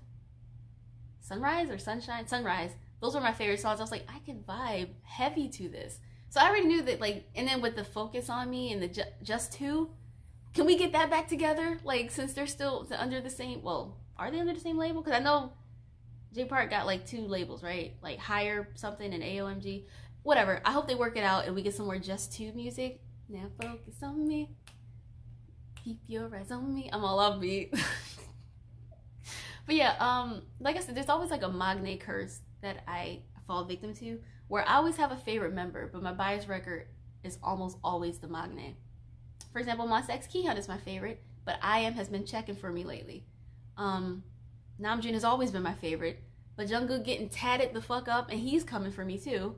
Sunrise or Sunshine? Sunrise. Those were my favorite songs. I was like, I can vibe heavy to this. So I already knew that, like, and then with the Focus on Me and the Just Two, can we get that back together? Like, since they're still under the same, well, are they under the same label? Because I know J Park got like 2 labels, right? Like Higher something and AOMG. Whatever. I hope they work it out and we get some more Just Two music. Now focus on me. Keep your eyes on me. I'm all upbeat. But yeah, like I said, there's always like a Magne curse that I fall victim to, where I always have a favorite member, but my bias record is almost always the Magne. For example, Monsta X Keyhunt is my favorite, but IM has been checking for me lately. Namjoon has always been my favorite, but Jungkook getting tatted the fuck up, and he's coming for me too.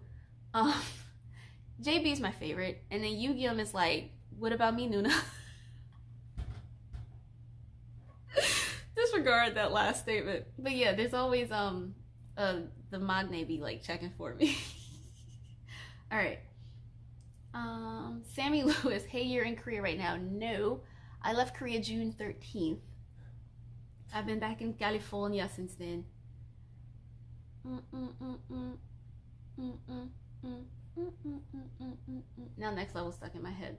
JB's my favorite, and then Yugyeom is like, what about me, Nuna? Disregard that last statement. But yeah, there's always the Magne be like checking for me. All right. Sammy Lewis, hey, you're in Korea right now. No, I left Korea June 13th. I've been back in California since then. Now Next Level stuck in my head.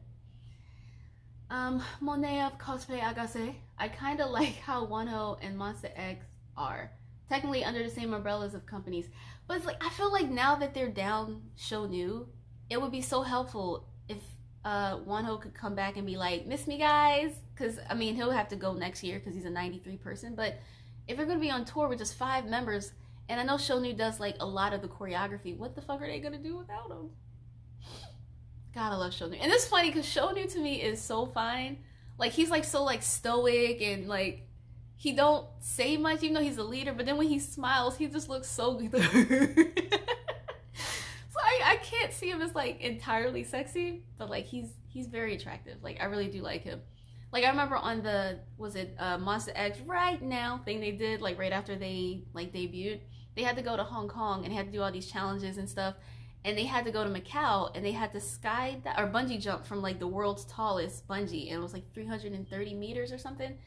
Monet of Cosplay Agase. I kind of like how Wonho and Monsta X are technically under the same umbrellas of companies, but it's like, I feel like now that they're down Shonu, it would be so helpful if Wonho could come back and be like, miss me guys, because I mean he'll have to go next year because he's a 93 person, but if they're gonna be on tour with just 5 members, and I know Shonu does like a lot of the choreography, what the fuck are they gonna do without him? God, I love Shonu. And it's funny because Shonu to me is so fine. Like, he's like so like stoic and like he don't say much even though he's a leader, but then when he smiles he just looks so good. So I can't see him as like entirely sexy, but like he's very attractive. Like, I really do like him. Like, I remember on the, was it Monsta X Right Now thing they did, like right after they like debuted, they had to go to Hong Kong and had to do all these challenges and stuff. and they had to go to Macau, and they had to or bungee jump from like the world's tallest bungee, and it was like 330 meters or something.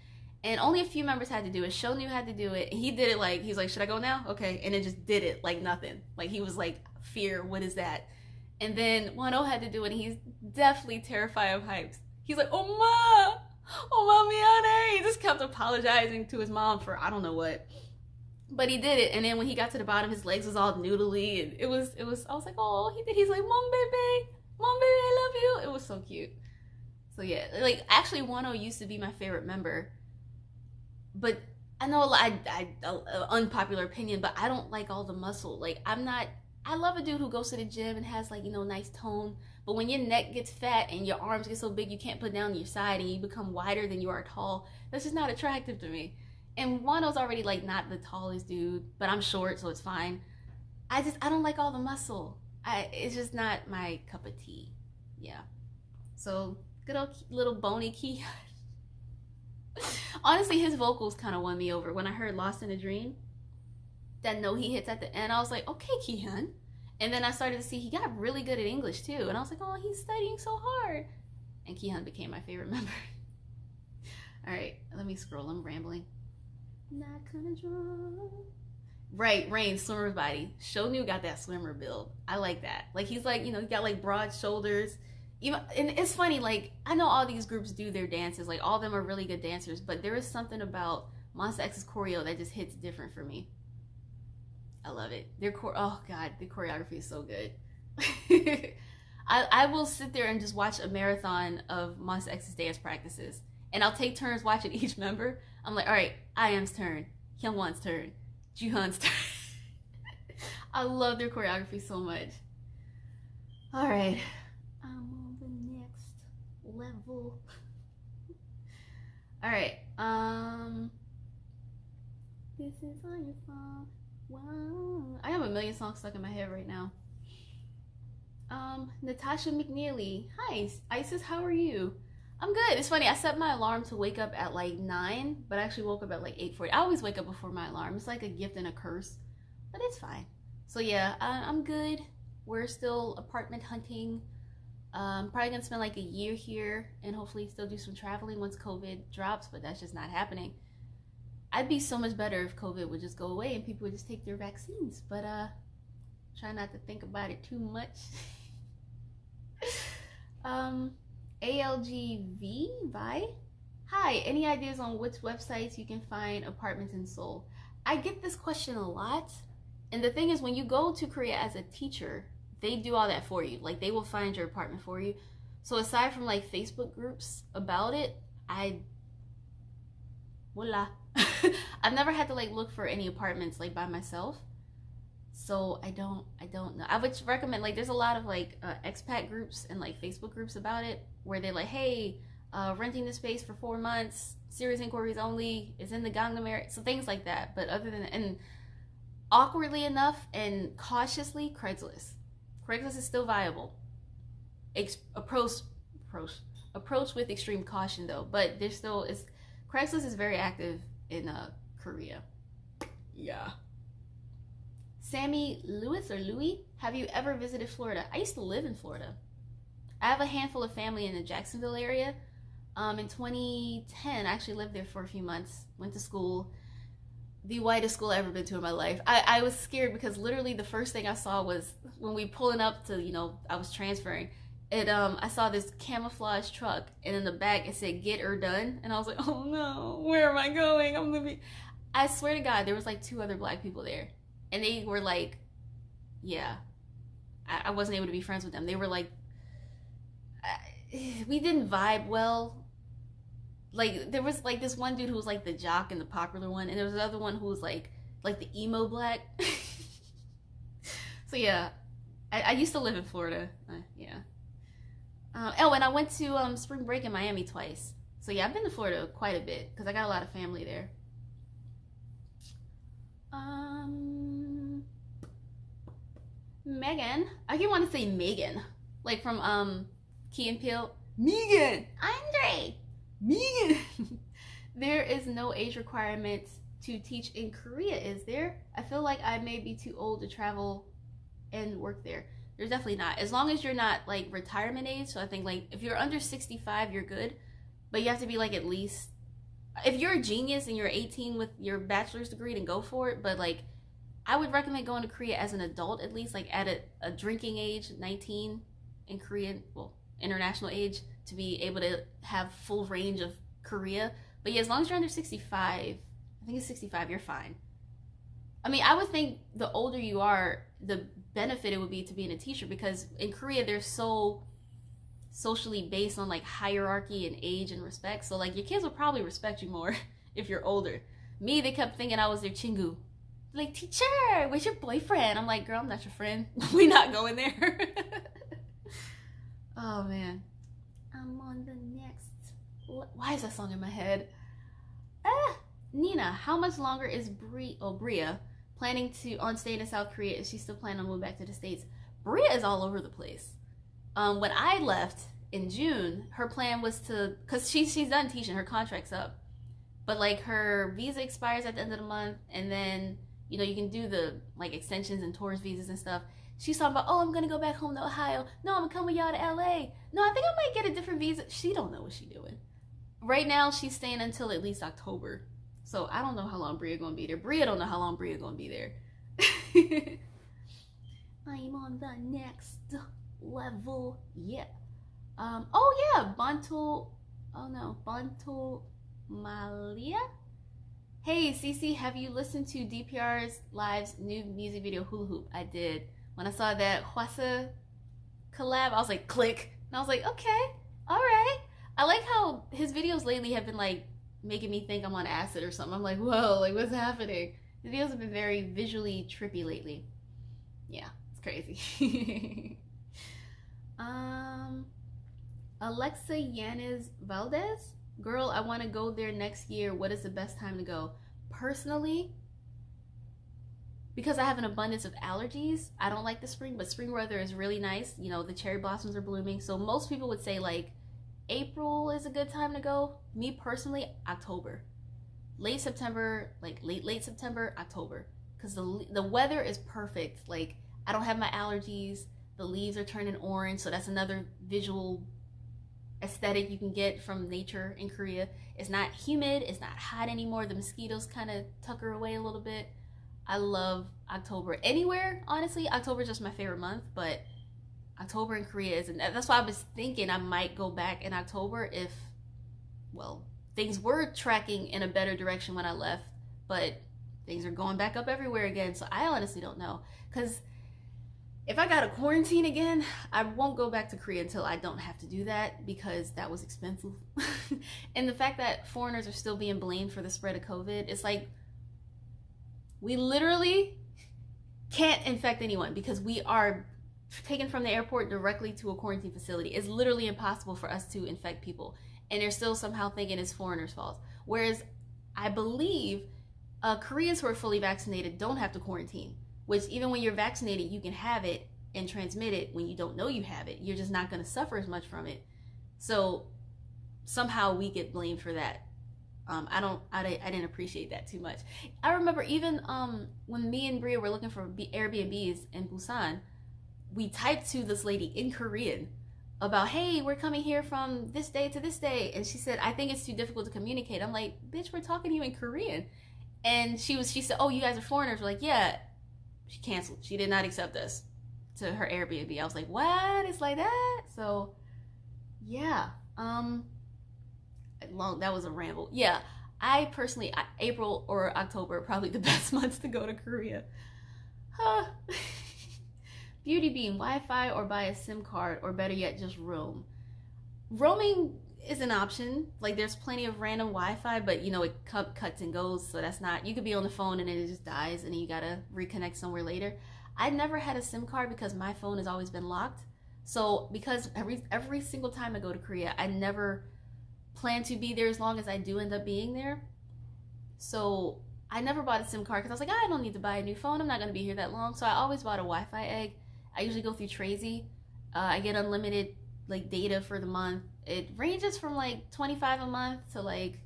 And only a few members had to do it. Shonu had to do it. He did it like, he's like, should I go now? Okay. And then just did it like nothing. Like he was like, fear, what is that? And then Wano had to do it, and he's definitely terrified of heights. He's like, oh ma, miane. He just kept apologizing to his mom for I don't know what. But he did it, and then when he got to the bottom, his legs was all noodly, and it was. I was like, oh, he did. He's like, mom, baby, I love you. It was so cute. So yeah, like actually, Wano used to be my favorite member. But I know unpopular opinion, but I don't like all the muscle. Like I love a dude who goes to the gym and has like, nice tone. But when your neck gets fat and your arms get so big you can't put down your side and you become wider than you are tall, that's just not attractive to me. And Wano's already like not the tallest dude, but I'm short, so it's fine. I don't like all the muscle. It's just not my cup of tea. Yeah. So good old little bony Key. Honestly, his vocals kind of won me over. When I heard Lost in a Dream, that note he hits at the end, I was like, okay, Kihyun. And then I started to see he got really good at English too. And I was like, oh, he's studying so hard. And Kihyun became my favorite member. All right, let me scroll. I'm rambling. Not gonna draw. Right, Rain, swimmer's body. Shonu got that swimmer build. I like that. Like he's like, he got like broad shoulders. Even, and it's funny, like I know all these groups do their dances, like all of them are really good dancers, but there is something about Monsta X's choreo that just hits different for me. I love it. Oh god, the choreography is so good. I will sit there and just watch a marathon of Monsta X's dance practices, and I'll take turns watching each member. I'm like, all right, IM's turn, Hyungwon's turn, Juhan's turn. I love their choreography so much. All right. Level. All right. This is on your phone. Wow. I have a million songs stuck in my head right now. Natasha McNeely. Hi, Isis. How are you? I'm good. It's funny. I set my alarm to wake up at like 9, but I actually woke up at like 8:40. I always wake up before my alarm. It's like a gift and a curse, but it's fine. So yeah, I'm good. We're still apartment hunting. Probably gonna spend like a year here and hopefully still do some traveling once COVID drops, but that's just not happening. I'd be so much better if COVID would just go away and people would just take their vaccines, but try not to think about it too much. ALGV Vi. Hi, any ideas on which websites you can find apartments in Seoul? I get this question a lot, and the thing is, when you go to Korea as a teacher, they do all that for you. Like they will find your apartment for you. So aside from like Facebook groups about it, voila. I've never had to like look for any apartments like by myself. So I don't know. I would recommend, like there's a lot of like expat groups and like Facebook groups about it where they're like, hey, renting the space for 4 months, serious inquiries only, is in the Gangnam area. So things like that. But other than, and awkwardly enough and cautiously, Craigslist. Craigslist is still viable. Approach with extreme caution though, but there's still Craigslist is very active in Korea. Yeah. Sammy Lewis or Louis, have you ever visited Florida? I used to live in Florida. I have a handful of family in the Jacksonville area. In 2010, I actually lived there for a few months, went to school. The whitest school I've ever been to in my life. I was scared because literally the first thing I saw was when we pulling up to, I was transferring. I saw this camouflage truck, and in the back it said "Get her done," and I was like, "Oh no, where am I going? I'm gonna be." I swear to God, there was like 2 other black people there, and they were like, "Yeah," I wasn't able to be friends with them. They were like, we didn't vibe well. Like there was like this one dude who was like the jock and the popular one, and there was another one who was like the emo black. So yeah, I used to live in Florida. Yeah. Oh, and I went to spring break in Miami twice. So yeah, I've been to Florida quite a bit because I got a lot of family there. Megan, I keep wanting to say Megan, like from Key and Peele. Megan, Andre. Megan. There is no age requirement to teach in Korea, is there? I feel like I may be too old to travel and work there. There's definitely not. As long as you're not like retirement age. So I think like if you're under 65, you're good. But you have to be like at least, if you're a genius and you're 18 with your bachelor's degree, then go for it. But like, I would recommend going to Korea as an adult, at least like at a drinking age, 19 in Korean, well, international age, to be able to have full range of Korea. But yeah, as long as you're under 65, I think it's 65, you're fine. I mean, I would think the older you are, the benefit it would be to being a teacher, because in Korea, they're so socially based on like hierarchy and age and respect. So like your kids will probably respect you more if you're older. Me, they kept thinking I was their chingu. Like, teacher, where's your boyfriend? I'm like, girl, I'm not your friend. We not going there. Oh man. I'm on the next. Why is that song in my head? Nina, how much longer is Bria planning to on staying in South Korea? Is she still planning on moving back to the States? Bria is all over the place. When I left in June, her plan was to, cause she's done teaching, her contract's up, but like her visa expires at the end of the month, and then you know you can do the like extensions and tourist visas and stuff. She's talking about, oh, I'm gonna go back home to Ohio. No, I'm gonna come with y'all to LA. No, I think I might get a different visa. She don't know what she's doing. Right now, she's staying until at least October. So I don't know how long Bria gonna be there. Bria don't know how long Bria gonna be there. I'm on the next level. Yeah. Oh yeah, Bantul. Oh no, Bantul Malia. Hey Cece, have you listened to DPR's Live's new music video Hula Hoop? I did. When I saw that Hwasa collab, I was like, click. And I was like, okay, all right. I like how his videos lately have been like making me think I'm on acid or something. I'm like, whoa, like what's happening? The videos have been very visually trippy lately. Yeah, it's crazy. Alexa Yanes Valdez, girl, I want to go there next year. What is the best time to go? Personally, because I have an abundance of allergies, I don't like the spring, but spring weather is really nice. You know, the cherry blossoms are blooming. So most people would say like April is a good time to go. Me personally, October. Late September, like late September, October. Because the weather is perfect. Like, I don't have my allergies. The leaves are turning orange, so that's another visual aesthetic you can get from nature in Korea. It's not humid, it's not hot anymore. The mosquitoes kind of tucker away a little bit. I love October. Anywhere, honestly, October is just my favorite month, but October in Korea is, and that's why I was thinking I might go back in October if, well, things were tracking in a better direction when I left, but things are going back up everywhere again, so I honestly don't know. Because if I got a quarantine again, I won't go back to Korea until I don't have to do that, because that was expensive. And the fact that foreigners are still being blamed for the spread of COVID, it's like, we literally can't infect anyone because we are taken from the airport directly to a quarantine facility. It's literally impossible for us to infect people. And they're still somehow thinking it's foreigners' fault. Whereas I believe Koreans who are fully vaccinated don't have to quarantine, which even when you're vaccinated, you can have it and transmit it when you don't know you have it. You're just not going to suffer as much from it. So somehow we get blamed for that. I didn't appreciate that too much. I remember even when me and Bria were looking for Airbnbs in Busan, we typed to this lady in Korean about, hey, we're coming here from this day to this day. And she said, I think it's too difficult to communicate. I'm like, bitch, we're talking to you in Korean. And she said, oh, you guys are foreigners. We're like, yeah. She canceled. She did not accept us to her Airbnb. I was like, what? It's like that? So yeah. That was a ramble. Yeah, I personally, April or October are probably the best months to go to Korea. Beauty Beam, Wi-Fi or buy a SIM card, or better yet, just roam. Roaming is an option. Like, there's plenty of random Wi-Fi, but you know, it cuts and goes, so that's not, you could be on the phone and then it just dies and then you gotta reconnect somewhere later. I never had a SIM card because my phone has always been locked. So because every single time I go to Korea, I never plan to be there as long as I do end up being there. So I never bought a SIM card because I was like, I don't need to buy a new phone. I'm not going to be here that long. So I always bought a Wi-Fi egg. I usually go through Trazy. I get unlimited like data for the month. It ranges from like 25 a month to like,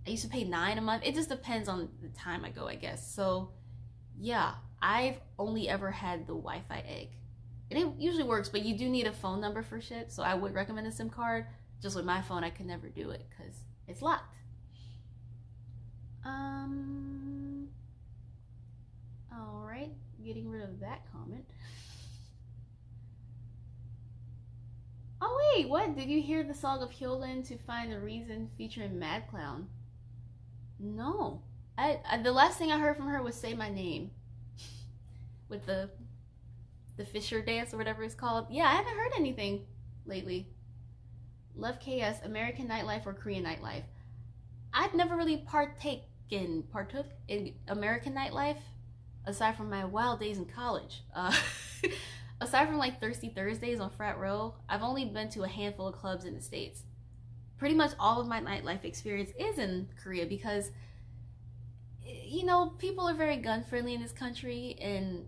I used to pay 9 a month. It just depends on the time I go, I guess. So yeah, I've only ever had the Wi-Fi egg. And it usually works, but you do need a phone number for shit. So I would recommend a SIM card. Just with my phone, I could never do it because it's locked. All right, getting rid of that comment. Oh wait, what? Did you hear the song of Hyolyn to Find a Reason featuring Mad Clown? No. I the last thing I heard from her was Say My Name. With the Fisher dance or whatever it's called. Yeah, I haven't heard anything lately. Love KS, American nightlife or Korean nightlife? I've never really partook in American nightlife aside from my wild days in college. Aside from like Thirsty Thursdays on Frat Row, I've only been to a handful of clubs in the States. Pretty much all of my nightlife experience is in Korea because, you know, people are very gun friendly in this country and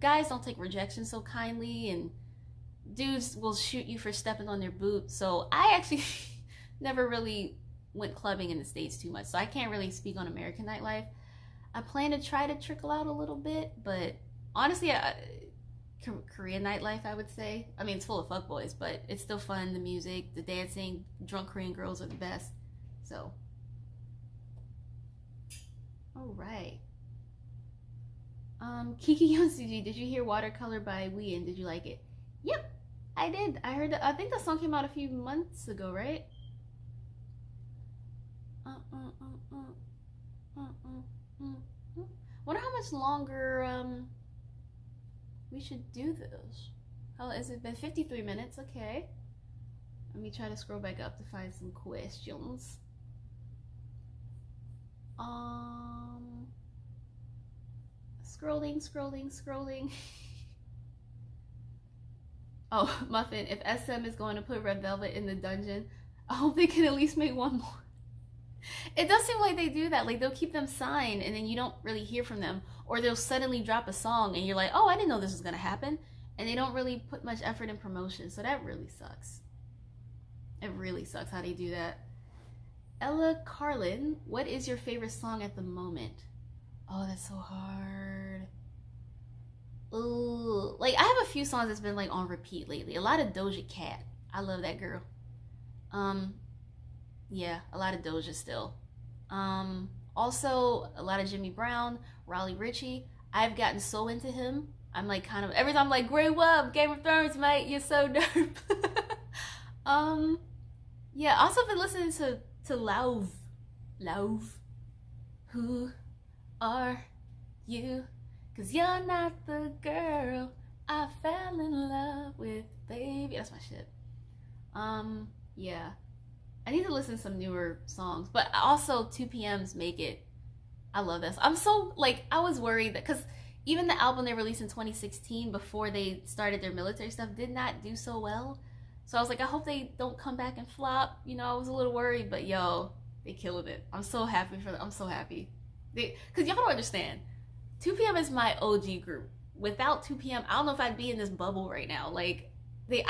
guys don't take rejection so kindly and dudes will shoot you for stepping on their boot. So I actually never really went clubbing in the States too much. So I can't really speak on American nightlife. I plan to try to trickle out a little bit, but honestly, Korean nightlife, I would say. I mean, it's full of fuckboys, but it's still fun. The music, the dancing, drunk Korean girls are the best. So, all right. Kiki Yonsuji, did you hear Watercolor by Wheein? Did you like it? Yep, I did. I heard. I think the song came out a few months ago, right? Wonder how much longer we should do this. How has it been? 53 minutes. Okay. Let me try to scroll back up to find some questions. Scrolling. Oh, Muffin, if SM is going to put Red Velvet in the dungeon, I hope they can at least make one more. It does seem like they do that. Like, they'll keep them signed and then you don't really hear from them. Or they'll suddenly drop a song and you're like, oh, I didn't know this was going to happen. And they don't really put much effort in promotion. So that really sucks. It really sucks how they do that. Ella Carlin, what is your favorite song at the moment? Oh, that's so hard. Ooh, like I have a few songs that's been like on repeat lately. A lot of Doja Cat. I love that girl. Yeah, a lot of Doja still. Also a lot of Jimmy Brown, Raleigh Ritchie. I've gotten so into him. I'm like kind of every time I'm like, great up, Game of Thrones, mate, you're so dope. Yeah, also been listening to Lauv. Who are you? 'Cause you're not the girl I fell in love with, baby. That's my shit. Yeah. I need to listen to some newer songs. But also 2PM's Make It. I love this. I'm so, like, I was worried that, because even the album they released in 2016 before they started their military stuff did not do so well. So I was like, I hope they don't come back and flop. You know, I was a little worried, but yo, they killed it. I'm so happy for them. I'm so happy. Because y'all don't understand. 2PM is my OG group. Without 2PM, I don't know if I'd be in this bubble right now. Like, they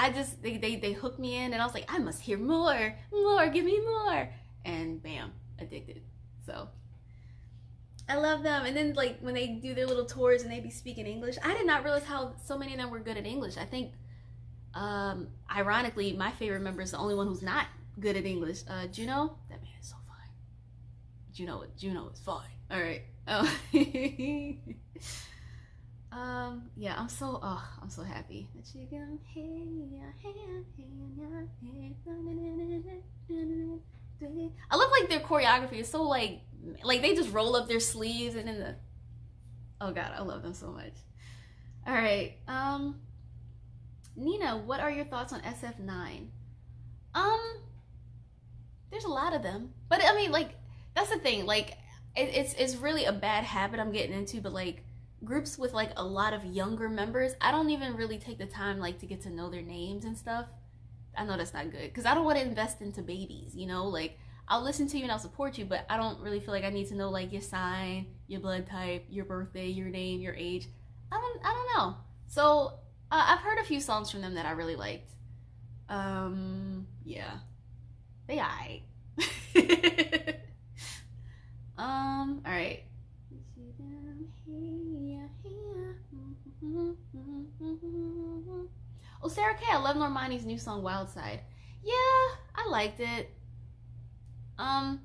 hooked me in and I was like, I must hear more, give me more. And bam, addicted. So I love them. And then like when they do their little tours and they be speaking English, I did not realize how so many of them were good at English. I think, ironically, my favorite member is the only one who's not good at English. Juno, that man is so fine. Juno is fine. All right. Yeah, I'm so happy that you can I love like their choreography. It's so like they just roll up their sleeves and then oh god, I love them so much. All right, Nina, what are your thoughts on SF9? There's a lot of them, but I mean, like, that's the thing, like it's really a bad habit I'm getting into, but like groups with like a lot of younger members, I don't even really take the time like to get to know their names and stuff. I know that's not good because I don't want to invest into babies, you know, like I'll listen to you and I'll support you, but I don't really feel like I need to know like your sign, your blood type, your birthday, your name, your age. I don't know. So I've heard a few songs from them that I really liked. Yeah, they aight. All right. I love Normani's new song Wild Side. Yeah, I liked it. My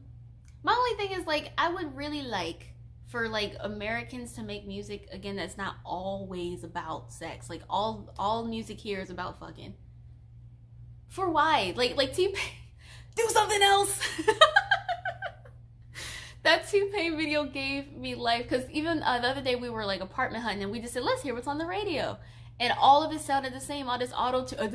only thing is, like, I would really like for, like, Americans to make music again that's not always about sex. Like, all music here is about fucking. For why? Like T-Pain, do something else. That T-Pain video gave me life, because even the other day we were like apartment hunting and we just said, let's hear what's on the radio. And all of it sounded the same, all this auto tune. I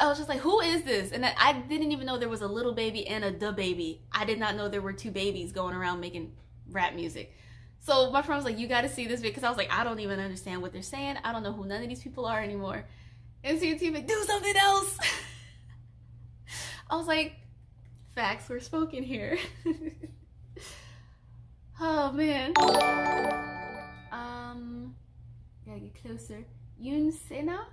was just like, who is this? And I didn't even know there was a little baby and a da baby. I did not know there were two babies going around making rap music. So my friend was like, you gotta see this video, because I was like, I don't even understand what they're saying. I don't know who none of these people are anymore. And CT, do something else. I was like, facts were spoken here. Oh man. Gotta get closer. Yoon Sena.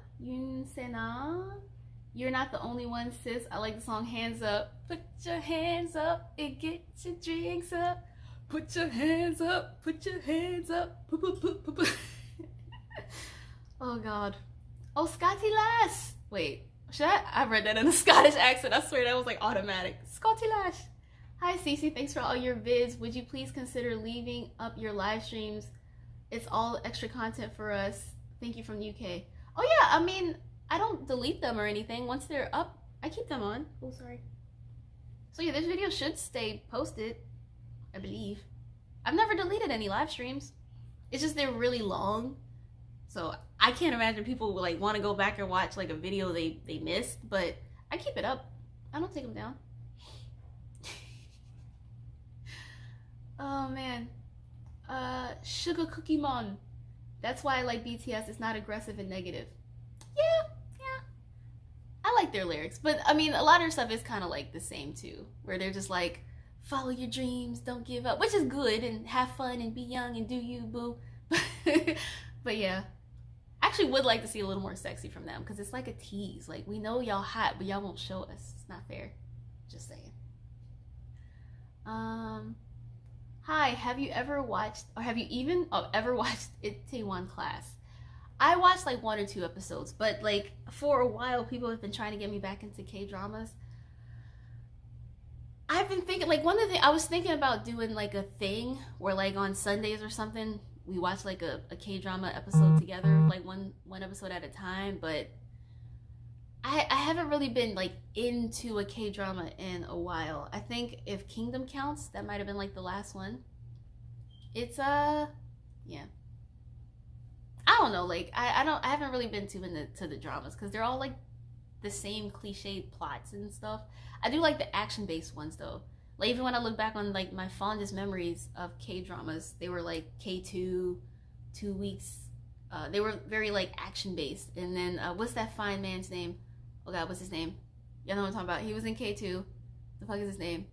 You're not the only one, sis. I like the song Hands Up. Put your hands up and get your drinks up. Put your hands up. Put your hands up. Oh god. Oh, Scotty Lass. Wait, I read that in a Scottish accent. I swear that was like automatic. Scotty Lash. Hi Cece, thanks for all your vids. Would you please consider leaving up your live streams? It's all extra content for us. Thank you from the UK. Oh yeah, I mean, I don't delete them or anything. Once they're up, I keep them on. Oh, sorry. So yeah, this video should stay posted, I believe. I've never deleted any live streams. It's just they're really long. So I can't imagine people would like want to go back and watch like a video they missed, but I keep it up. I don't take them down. Oh man. Sugar Cookie Mon. That's why I like BTS. It's not aggressive and negative. Yeah. I like their lyrics, but I mean, a lot of their stuff is kind of like the same too, where they're just like, follow your dreams, don't give up, which is good, and have fun and be young and do you, boo. But yeah, I actually would like to see a little more sexy from them, because it's like a tease. Like, we know y'all hot, but y'all won't show us. It's not fair. Just saying. Hi, have you ever watched, or have you even ever watched Itaewon Class? I watched like 1 or 2 episodes, but like for a while people have been trying to get me back into K-dramas. I've been thinking, like, one of the things, I was thinking about doing like a thing where like on Sundays or something, we watch like a K-drama episode together, like one episode at a time, but I haven't really been like into a K-drama in a while. I think if Kingdom counts, that might have been like the last one. It's yeah. I don't know, like I haven't really been too into the dramas, because they're all like the same cliched plots and stuff. I do like the action-based ones though. Like, even when I look back on like my fondest memories of K-dramas, they were like K2, 2 weeks. They were very like action-based. And then what's that fine man's name? Oh god, what's his name? Y'all know what I'm talking about. He was in K2. The fuck is his name?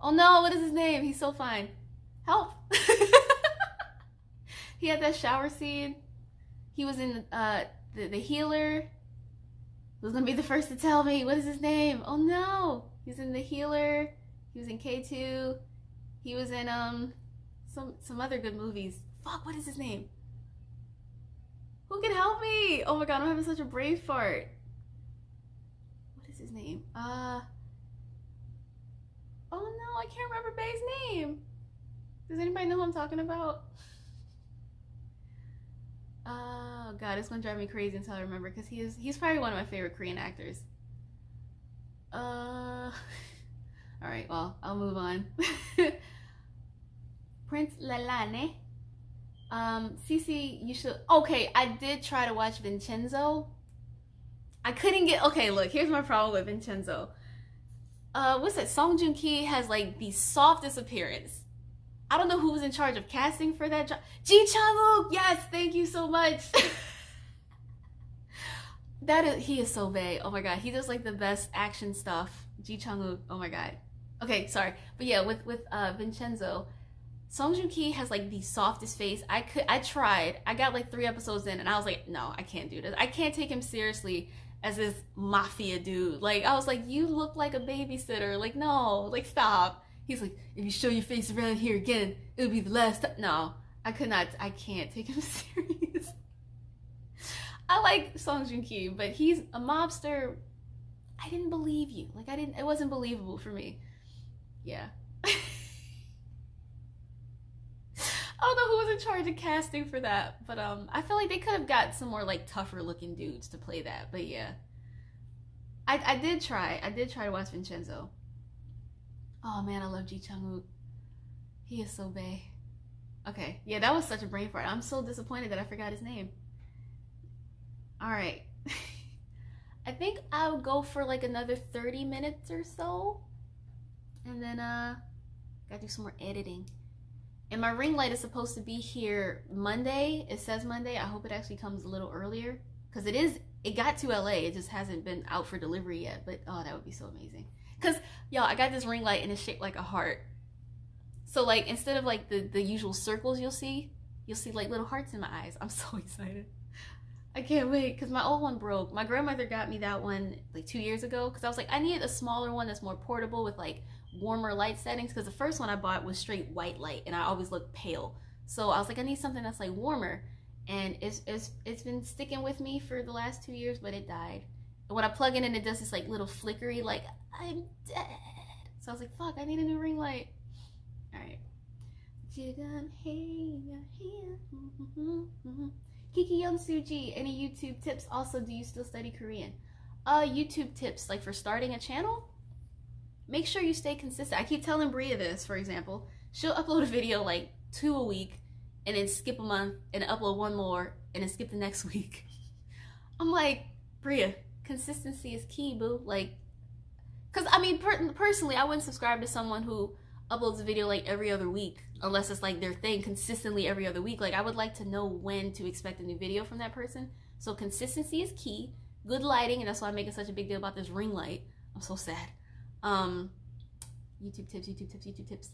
Oh no, what is his name? He's so fine. Help. He had that shower scene. He was in the Healer. Who's gonna be the first to tell me? What is his name? Oh no. He's in the Healer. He was in K2. He was in some other good movies. Fuck, what is his name? Who can help me? Oh my god, I'm having such a brain fart. What is his name? Oh no, I can't remember Bae's name. Does anybody know who I'm talking about? Oh god, it's gonna drive me crazy until I remember, because he's probably one of my favorite Korean actors. Alright, well, I'll move on. Prince Lalane. Cece, you should... Okay, I did try to watch Vincenzo. I couldn't get... Okay, look, here's my problem with Vincenzo. What's that? Song Joong Ki has, like, the softest appearance. I don't know who was in charge of casting for that job. Ji Chang-wook! Yes, thank you so much! He is so bae. Oh my god, he does, like, the best action stuff. Ji Chang-wook, oh my god. Okay, sorry. But yeah, with Vincenzo, Song Joong Ki has like the softest face. I tried. I got like 3 episodes in and I was like, no, I can't do this. I can't take him seriously as this mafia dude. Like, I was like, you look like a babysitter. Like, no, like, stop. He's like, if you show your face around here again, it'll be the last time. No, I can't take him serious. I like Song Joong Ki, but he's a mobster. I didn't believe you. Like it wasn't believable for me. Yeah. I don't know who was in charge of casting for that, but I feel like they could have got some more like tougher looking dudes to play that. But yeah, I did try. I did try to watch Vincenzo. Oh man, I love Ji Chang-wook. He is so bae. Okay, yeah, that was such a brain fart. I'm so disappointed that I forgot his name. All right. I think I'll go for like another 30 minutes or so. And then gotta do some more editing. And my ring light is supposed to be here Monday. It says Monday. I hope it actually comes a little earlier. Because it got to LA. It just hasn't been out for delivery yet. But oh, that would be so amazing. Because, y'all, I got this ring light and it's shaped like a heart. So like instead of like the usual circles you'll see like little hearts in my eyes. I'm so excited. I can't wait because my old one broke. My grandmother got me that one like 2 years ago because I was like, I need a smaller one that's more portable with like warmer light settings because the first one I bought was straight white light and I always looked pale. So I was like, I need something that's like warmer, and it's been sticking with me for the last 2 years, but it died. And when I plug in and it does this like little flickery, like I'm dead. So I was like, fuck, I need a new ring light. All right. Kiki Young Suji, any YouTube tips? Also, do you still study Korean? YouTube tips, like for starting a channel? Make sure you stay consistent. I keep telling Bria this, for example. She'll upload a video like 2 a week, and then skip a month, and upload 1 more, and then skip the next week. I'm like, Bria, consistency is key, boo. Like, because I mean, personally, I wouldn't subscribe to someone who uploads a video like every other week, unless it's like their thing consistently every other week. Like I would like to know when to expect a new video from that person. So consistency is key. Good lighting, and that's why I'm making such a big deal about this ring light. I'm so sad. YouTube tips.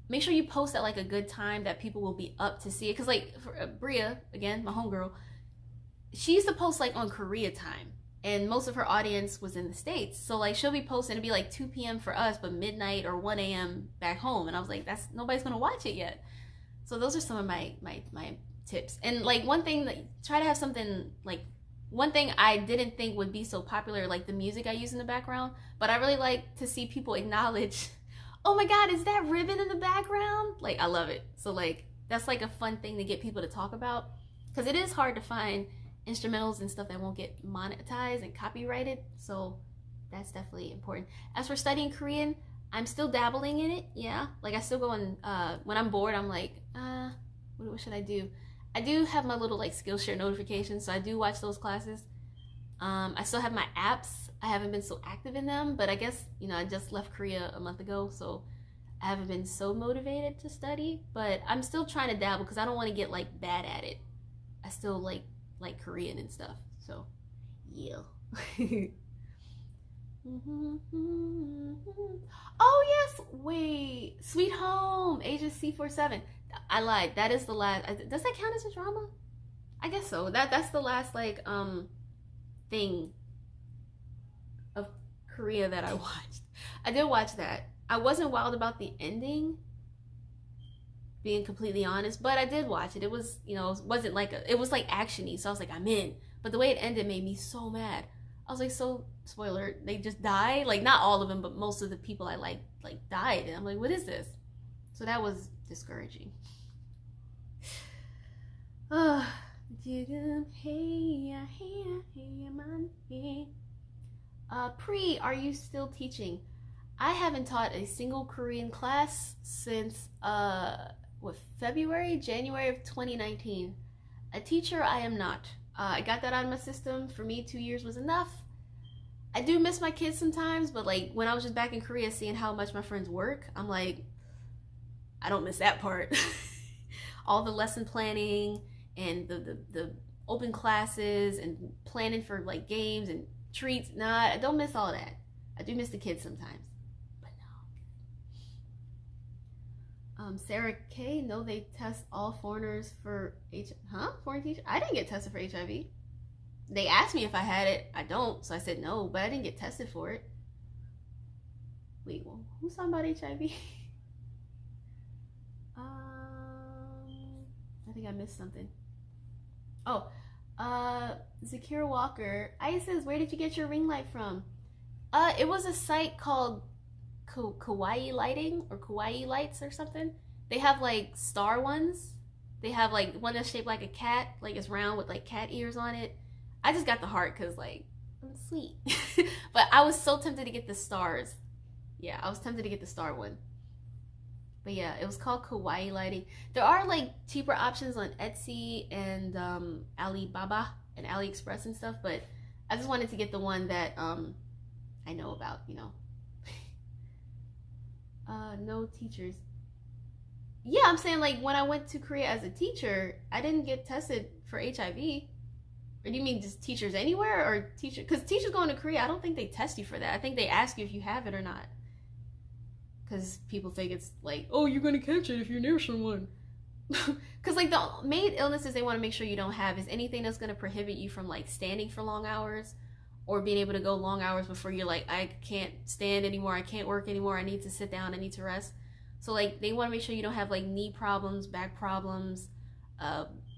Make sure you post at like a good time that people will be up to see it. Cause like for Bria, again, my homegirl, she used to post like on Korea time. And most of her audience was in the States. So like she'll be posting, it'd be like 2 p.m. for us, but midnight or 1 a.m. back home. And I was like, nobody's gonna watch it yet. So those are some of my tips. And like one thing try to have something like, one thing I didn't think would be so popular, like the music I use in the background, but I really like to see people acknowledge, oh my God, is that ribbon in the background? Like, I love it. So like, that's like a fun thing to get people to talk about. Cause it is hard to find instrumentals and stuff that won't get monetized and copyrighted, so that's definitely important. As for studying Korean, I'm still dabbling in it. Yeah, like I still go and when I'm bored, I'm like, what should I do? I do have my little like Skillshare notifications, so I do watch those classes. I still have my apps. I haven't been so active in them, but I guess, you know, I just left Korea a month ago, so I haven't been so motivated to study, but I'm still trying to dabble because I don't want to get like bad at it. I still like Korean and stuff, so yeah. Oh yes, wait, Sweet Home, Asia C47. I lied, that is the last. Does that count as a drama? I guess so. That's the last like thing of Korea that I watched. I did watch that. I wasn't wild about the ending, being completely honest, but I did watch it. It was, you know, it was like actiony, so I was like, I'm in. But the way it ended made me so mad. I was like, so spoiler, they just die. Like not all of them, but most of the people I like died, and I'm like, what is this? So that was discouraging. Pre, are you still teaching? I haven't taught a single Korean class since January of 2019. A teacher I am not. I got that out of my system. For me, 2 years was enough. I do miss my kids sometimes, but like when I was just back in Korea seeing how much my friends work, I'm like, I don't miss that part. All the lesson planning and the open classes and planning for like games and treats. Nah, I don't miss all that. I do miss the kids sometimes. Sarah K, no, they test all foreigners for foreign teacher? I didn't get tested for HIV. They asked me if I had it. I don't, so I said no, but I didn't get tested for it. Wait, well, who's talking about HIV? I think I missed something. Oh, Zakira Walker. Isis, where did you get your ring light from? It was a site called Kawaii Lighting or Kawaii Lights or something. They have like star ones. They have like one that's shaped like a cat, like it's round with like cat ears on it. I just got the heart because like I'm sweet. But I was so tempted to get the stars. Yeah, I was tempted to get the star one. But yeah, it was called Kawaii Lighting. There are like cheaper options on Etsy and Alibaba and AliExpress and stuff, but I just wanted to get the one that I know about, you know. No teachers. Yeah, I'm saying like when I went to Korea as a teacher, I didn't get tested for HIV. Or do you mean just teachers anywhere or teacher? Because teachers going to Korea, I don't think they test you for that. I think they ask you if you have it or not. Because people think it's like, oh, you're going to catch it if you're near someone. Because like the main illnesses they want to make sure you don't have is anything that's going to prohibit you from like standing for long hours or being able to go long hours before you're like, I can't stand anymore, I can't work anymore, I need to sit down, I need to rest. So like they want to make sure you don't have like knee problems, back problems,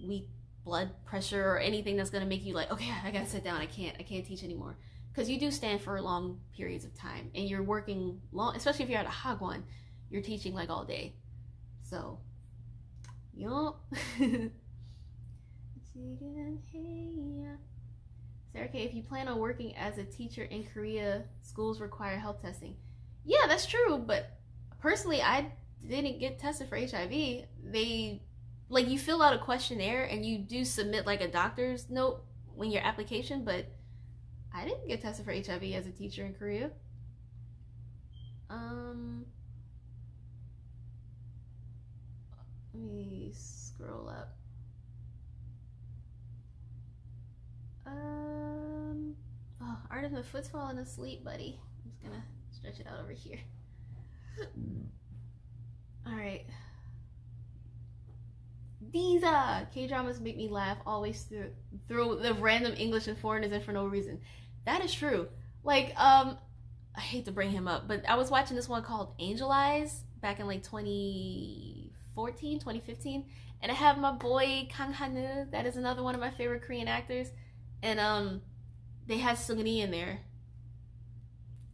weak blood pressure or anything that's going to make you like, okay, I got to sit down, I can't teach anymore. Because you do stand for long periods of time and you're working long, especially if you're at a hagwon, you're teaching like all day. So, yup. Sarah K, if you plan on working as a teacher in Korea, schools require health testing. Yeah, that's true, but personally, I didn't get tested for HIV. They, like, you fill out a questionnaire and you do submit like a doctor's note when your application, but I didn't get tested for HIV as a teacher in Korea. Let me scroll up. Oh, Artemis, my foot's falling asleep, buddy. I'm just gonna stretch it out over here. All right. These K-dramas make me laugh always through the random English and foreigners in for no reason. That is true. Like, I hate to bring him up, but I was watching this one called Angel Eyes back in like 2014, 2015, and I have my boy Kang Han-woo. That is another one of my favorite Korean actors, and they had Sungri in there.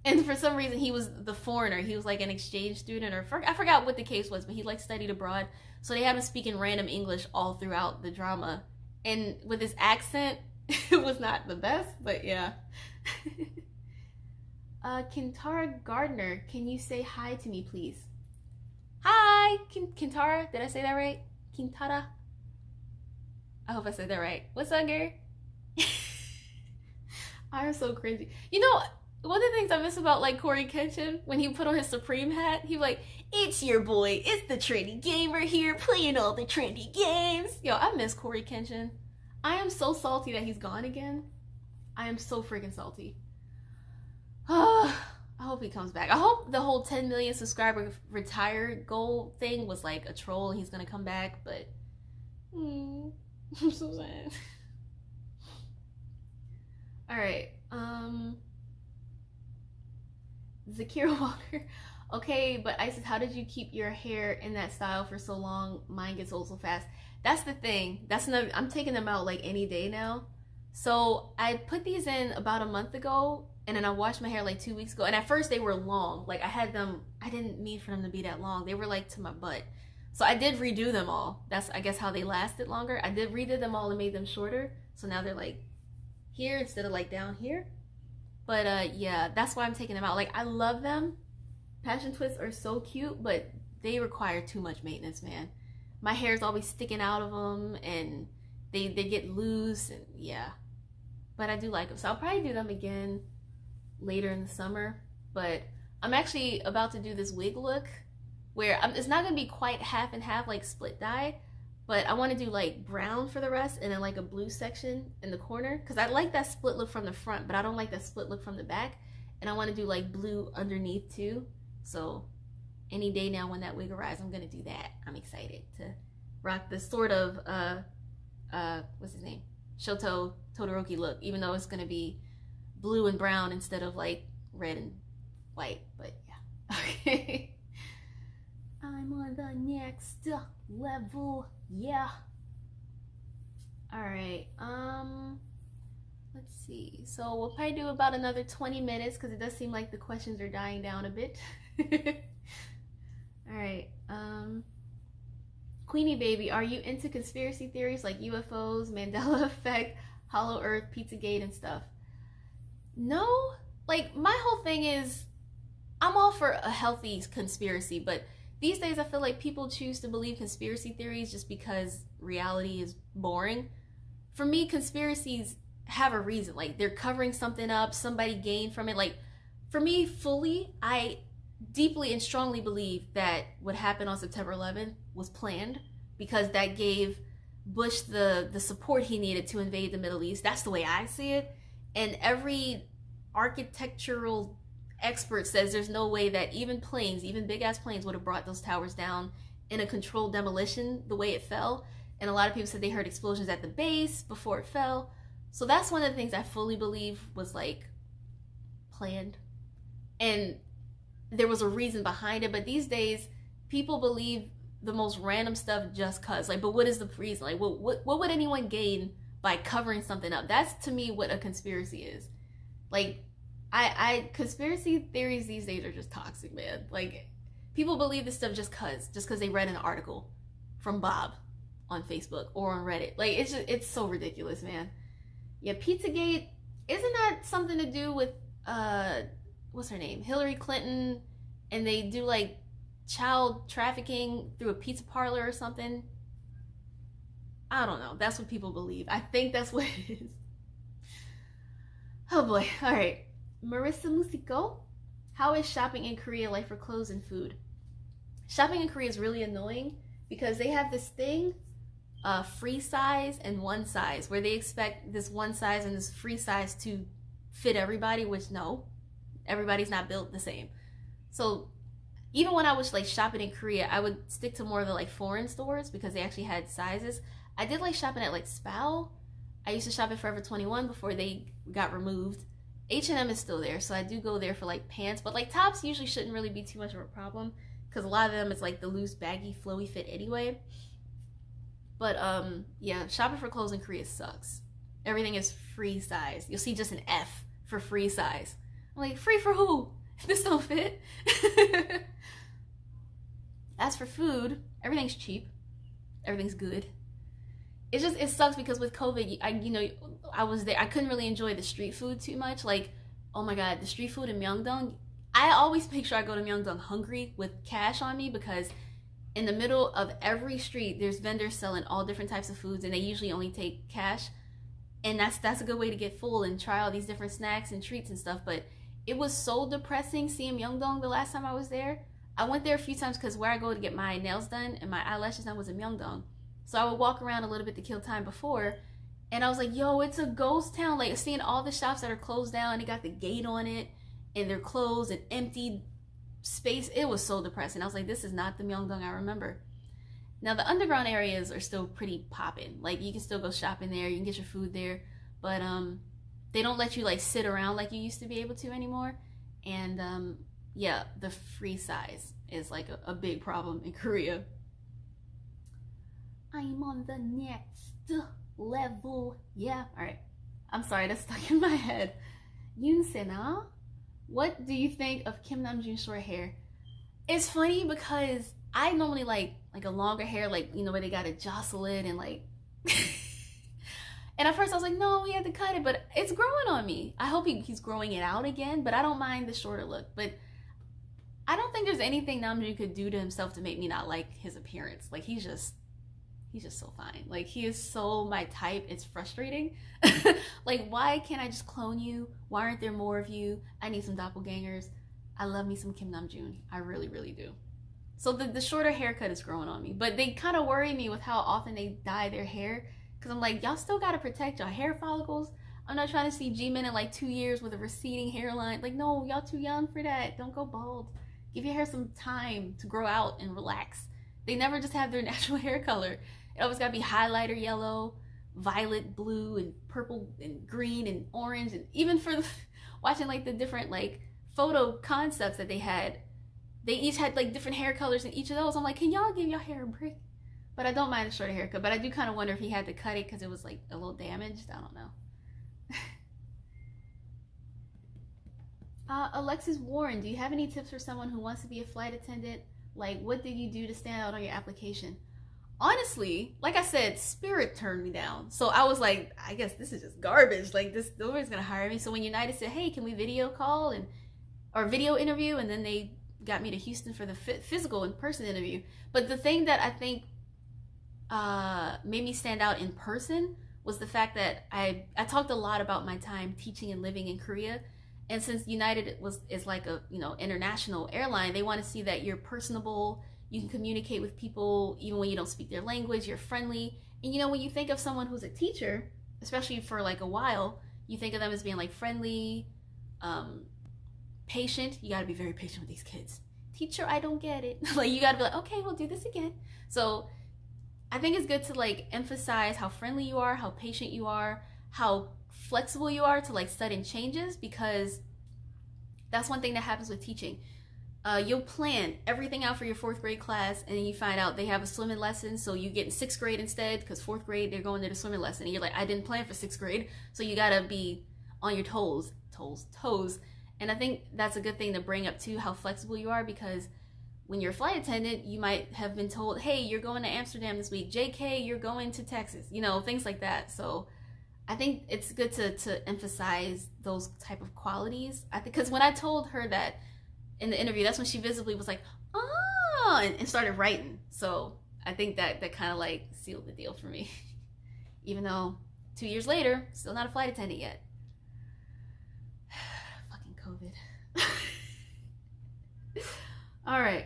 And for some reason, he was the foreigner. He was like an exchange student, or I forgot what the case was, but he like studied abroad. So they had him speaking random English all throughout the drama. And with his accent, it was not the best, but yeah. Kintara Gardner, can you say hi to me, please? Hi, Kintara. Did I say that right? Kintara. I hope I said that right. What's up, girl? I'm so crazy. You know, one of the things I miss about like Corey Kenshin, when he put on his Supreme hat, he was like, it's your boy, it's the trendy gamer here playing all the trendy games. Yo, I miss Corey Kenshin. I am so salty that he's gone again. I am so freaking salty. I hope he comes back. I hope the whole 10 million subscriber retired goal thing was like a troll and he's gonna come back, but I'm so sad. Alright, Zakira Walker. Okay, but Isis, how did you keep your hair in that style for so long? Mine gets old so fast. That's the thing. That's another. I'm taking them out like any day now. So I put these in about a month ago, and then I washed my hair like 2 weeks ago. And at first they were long. Like I had them. I didn't mean for them to be that long. They were like to my butt. So I did redo them all. That's I guess how they lasted longer. I did redo them all and made them shorter. So now they're like here instead of like down here. But yeah, that's why I'm taking them out. Like I love them. Passion twists are so cute, but they require too much maintenance, man. My hair's always sticking out of them and they get loose and yeah. But I do like them. So I'll probably do them again later in the summer. But I'm actually about to do this wig look where it's not going to be quite half and half like split dye. But I want to do like brown for the rest and then like a blue section in the corner. Because I like that split look from the front, but I don't like that split look from the back. And I want to do like blue underneath too. So any day now when that wig arrives, I'm going to do that. I'm excited to rock this sort of, what's his name? Shoto Todoroki look. Even though it's going to be blue and brown instead of like red and white. But yeah. Okay. I'm on the next level. Yeah. All right. Let's see. So we'll probably do about another 20 minutes because it does seem like the questions are dying down a bit. All right. Queenie Baby, are you into conspiracy theories like UFOs, Mandela Effect, Hollow Earth, Pizzagate, and stuff? No. Like, my whole thing is, I'm all for a healthy conspiracy, but these days I feel like people choose to believe conspiracy theories just because reality is boring. For me, conspiracies have a reason. Like, they're covering something up, somebody gained from it. Like, for me, fully, I deeply and strongly believe that what happened on September 11th was planned because that gave Bush the support he needed to invade the Middle East. That's the way I see it. And every architectural expert says there's no way that even planes, even big ass planes, would have brought those towers down in a controlled demolition the way it fell. And a lot of people said they heard explosions at the base before it fell. So that's one of the things I fully believe was like planned. And there was a reason behind it. But these days, people believe the most random stuff just cause. Like, but what is the reason? Like, what would anyone gain by covering something up? That's to me what a conspiracy is. Like, I conspiracy theories these days are just toxic, man. Like, people believe this stuff just cause they read an article from Bob on Facebook or on Reddit. Like, it's so ridiculous, man. Yeah, Pizzagate, isn't that something to do with what's her name? Hillary Clinton, and they do like child trafficking through a pizza parlor or something? I don't know. That's what people believe. I think that's what it is. Oh boy. All right. Marissa Musico, how is shopping in Korea like for clothes and food? Shopping in Korea is really annoying because they have this thing, free size and one size, where they expect this one size and this free size to fit everybody, which no, everybody's not built the same. So even when I was like shopping in Korea, I would stick to more of the like foreign stores because they actually had sizes. I did like shopping at like Spal. I used to shop at Forever 21 before they got removed. H&M is still there, so I do go there for like pants, but like tops usually shouldn't really be too much of a problem because a lot of them it's like the loose, baggy, flowy fit anyway. But yeah, shopping for clothes in Korea sucks. Everything is free size. You'll see just an F for free size. I'm like, free for who? This don't fit. As for food, everything's cheap. Everything's good. It sucks because with COVID, I was there. I couldn't really enjoy the street food too much. Like, oh my god, the street food in Myeongdong. I always make sure I go to Myeongdong hungry with cash on me because in the middle of every street, there's vendors selling all different types of foods, and they usually only take cash. And that's a good way to get full and try all these different snacks and treats and stuff. But it was so depressing seeing Myeongdong the last time I was there. I went there a few times because where I go to get my nails done and my eyelashes done was in Myeongdong. So I would walk around a little bit to kill time before, and I was like, yo, it's a ghost town. Like, seeing all the shops that are closed down, they got the gate on it, and they're closed, and empty space. It was so depressing. I was like, this is not the Myeongdong I remember. Now, the underground areas are still pretty poppin'. Like, you can still go shopping there, you can get your food there, but they don't let you, like, sit around like you used to be able to anymore. And, yeah, the free size is, like, a big problem in Korea. I'm on the next level. Yeah, all right. I'm sorry, that's stuck in my head. Yoon Sena, what do you think of Kim Namjoon's short hair? It's funny because I normally like a longer hair, like, where they gotta jostle it and like. And at first I was like, no, he had to cut it, but it's growing on me. I hope he's growing it out again, but I don't mind the shorter look. But I don't think there's anything Namjoon could do to himself to make me not like his appearance. Like, he's just so fine. Like, he is so my type. It's frustrating. Like, why can't I just clone you? Why aren't there more of you? I need some doppelgangers. I love me some Kim Namjoon. I really, really do. So the shorter haircut is growing on me. But they kind of worry me with how often they dye their hair. Because I'm like, y'all still got to protect y'all hair follicles. I'm not trying to see Jimin in like 2 years with a receding hairline. Like, no, y'all too young for that. Don't go bald. Give your hair some time to grow out and relax. They never just have their natural hair color. It always gotta be highlighter yellow, violet, blue, and purple, and green, and orange. And even for watching like the different like photo concepts that they each had like different hair colors in each of those. I'm like, can y'all give your hair a break? But I don't mind a shorter haircut. But I do kind of wonder if he had to cut it because it was like a little damaged. I don't know. Alexis Warren, do you have any tips for someone who wants to be a flight attendant? Like, what did you do to stand out on your application? Honestly, like I said, Spirit turned me down. So I was like, I guess this is just garbage. Like, this, nobody's gonna hire me. So when United said, hey, can we video call or video interview? And then they got me to Houston for the physical in-person interview. But the thing that I think made me stand out in person was the fact that I talked a lot about my time teaching and living in Korea. And since United is like a international airline, they want to see that you're personable, you can communicate with people even when you don't speak their language, you're friendly. And when you think of someone who's a teacher, especially for like a while, you think of them as being like friendly, patient. You got to be very patient with these kids. Teacher, I don't get it. Like, you got to be like, okay, we'll do this again. So I think it's good to like emphasize how friendly you are, how patient you are, how flexible you are to like sudden changes, because that's one thing that happens with teaching. You'll plan everything out for your 4th grade class, and then you find out they have a swimming lesson, so you get in 6th grade instead, because 4th grade they're going to the swimming lesson, and you're like, I didn't plan for 6th grade, so you gotta be on your toes. And I think that's a good thing to bring up too, how flexible you are, because when you're a flight attendant, you might have been told, hey, you're going to Amsterdam this week, JK, you're going to Texas, things like that. So I think it's good to emphasize those type of qualities. I think because when I told her that in the interview, that's when she visibly was like, oh, and started writing. So I think that kind of like sealed the deal for me. Even though 2 years later, still not a flight attendant yet. Fucking COVID. All right.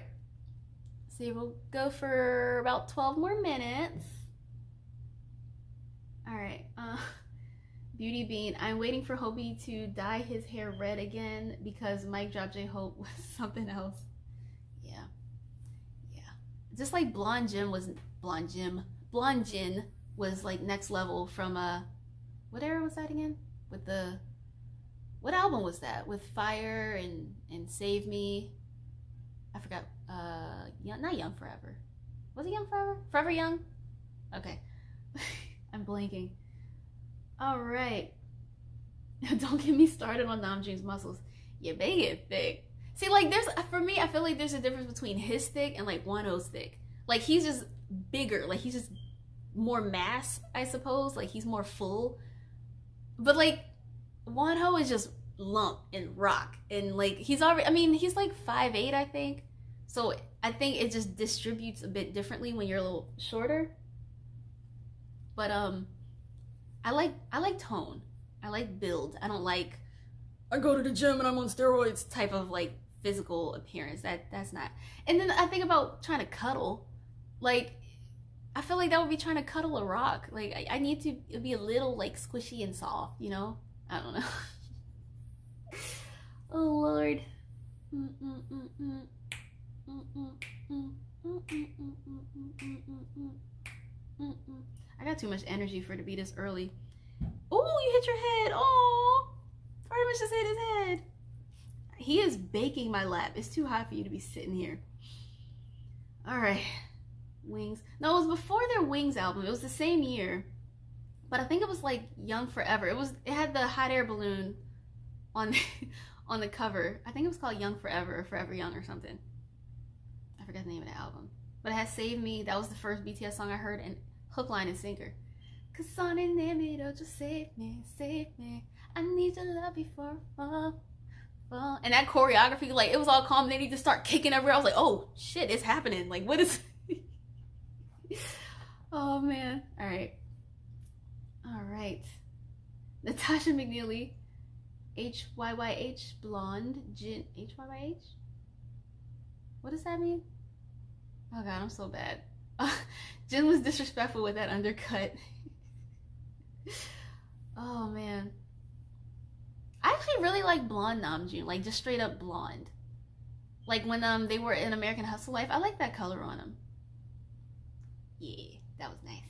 See, we'll go for about 12 more minutes. All right. Beauty Bean, I'm waiting for Hobie to dye his hair red again because Mike dropped J-Hope was something else. Yeah. Just like Blonde Jin was like next level from what era was that again? What album was that? With Fire and Save Me. I forgot. Not Young Forever. Was it Young Forever? Forever Young? Okay. I'm blanking. All right. Don't get me started on Namjoon's muscles. Yeah, they get thick. See, like, for me, I feel like there's a difference between his thick and like Wonho's thick. Like, he's just bigger. Like, he's just more mass, I suppose. Like, he's more full. But like, Wonho is just lump and rock. And like, he's like 5'8", I think. So I think it just distributes a bit differently when you're a little shorter. But I like tone. I like build. I don't like, I go to the gym and I'm on steroids type of like physical appearance. That's not. And then I think about trying to cuddle. Like, I feel like that would be trying to cuddle a rock. Like, I need to be a little like squishy and soft, I don't know. Oh Lord. I got too much energy for it to be this early. Oh, you hit your head. Oh, Artemis just hit his head. He is baking my lap. It's too hot for you to be sitting here. All right. Wings. No, it was before their Wings album. It was the same year. But I think it was like Young Forever. It had the hot air balloon on the cover. I think it was called Young Forever or Forever Young or something. I forgot the name of the album. But it had Save Me. That was the first BTS song I heard, and hook, line, and sinker. 'Cause on in the middle, just save me. I need your love before I fall. And that choreography, like, it was all calm. Then he just start kicking everywhere. I was like, oh shit, it's happening. Like, what is? Oh man. All right. Natasha McNeely, HYYH, blonde, Jin, HYYH. What does that mean? Oh god, I'm so bad. Jin was disrespectful with that undercut. Oh man. I actually really like blonde Namjoon, like just straight up blonde. Like when they were in American Hustle Life, I like that color on him. Yeah, that was nice.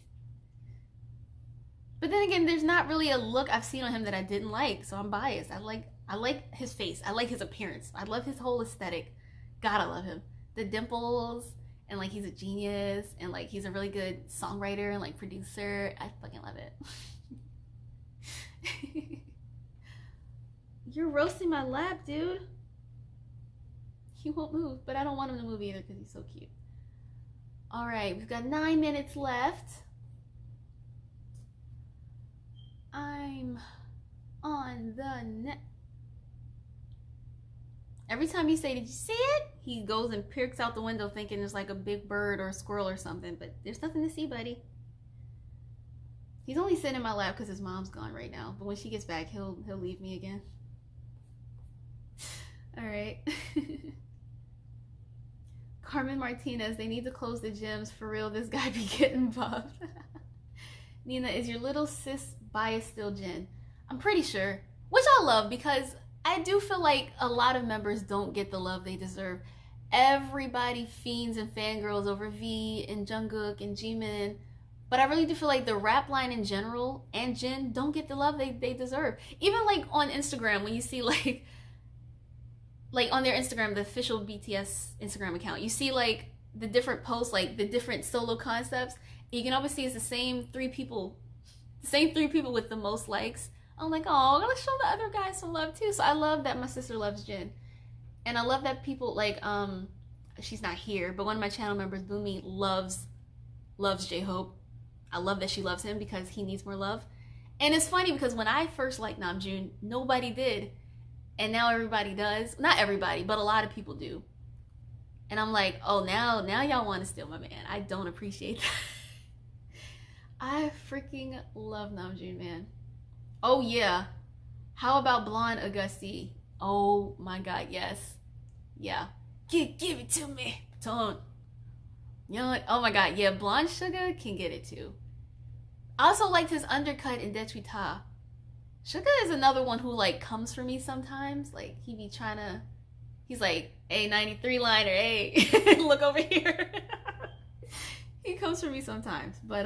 But then again, there's not really a look I've seen on him that I didn't like, so I'm biased. I like his face. I like his appearance. I love his whole aesthetic. God, I love him. The dimples and like he's a genius, and like he's a really good songwriter and like producer. I fucking love it. You're roasting my lap, dude. He won't move, but I don't want him to move either because he's so cute. All right, we've got 9 minutes left. I'm on the net. Every time you say, "Did you see it?" he goes and peeks out the window thinking it's like a big bird or a squirrel or something, but there's nothing to see, buddy. He's only sitting in my lap because his mom's gone right now, but when she gets back, he'll leave me again. All right. Carmen Martinez, they need to close the gyms. For real, this guy be getting buffed. Nina, is your little sis bias still Jin? I'm pretty sure. Which I love because I do feel like a lot of members don't get the love they deserve. Everybody fiends and fangirls over V and Jungkook and Jimin. But I really do feel like the rap line in general and Jin don't get the love they deserve. Even like on Instagram, when you see like on their Instagram, the official BTS Instagram account, you see like the different posts, like the different solo concepts. You can always see it's the same three people with the most likes. I'm like, oh, let's show the other guys some love too. So I love that my sister loves Jin. And I love that people like, she's not here, but one of my channel members, Boomy, loves J-Hope. I love that she loves him because he needs more love. And it's funny because when I first liked Namjoon, nobody did. And now everybody does. Not everybody, but a lot of people do. And I'm like, oh, now y'all want to steal my man. I don't appreciate that. I freaking love Namjoon, man. Oh, yeah. How about Blonde Augusti? Oh, my God, yes. Yeah. Give it to me. Don't. You know what? Oh, my God. Yeah, Blonde Sugar can get it, too. I also liked his undercut in Dechuita. Suga is another one who like comes for me sometimes. Like he be trying to, he's like, "Hey, 93 liner, hey, look over here." He comes for me sometimes, but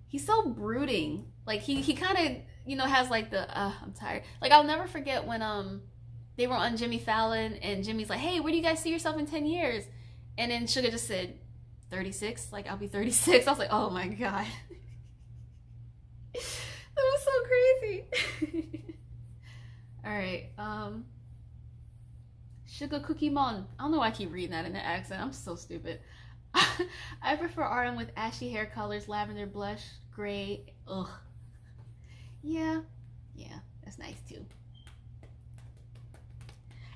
he's so brooding. Like he kind of, you know, has like the I'm tired. Like I'll never forget when they were on Jimmy Fallon and Jimmy's like, "Hey, where do you guys see yourself in 10 years?" And then Suga just said 36. Like I'll be 36. I was like, oh my God. That was so crazy. All right. Sugar Cookie Mon. I don't know why I keep reading that in the accent. I'm so stupid. I prefer RM with ashy hair colors, lavender blush, gray. Ugh. Yeah, that's nice too.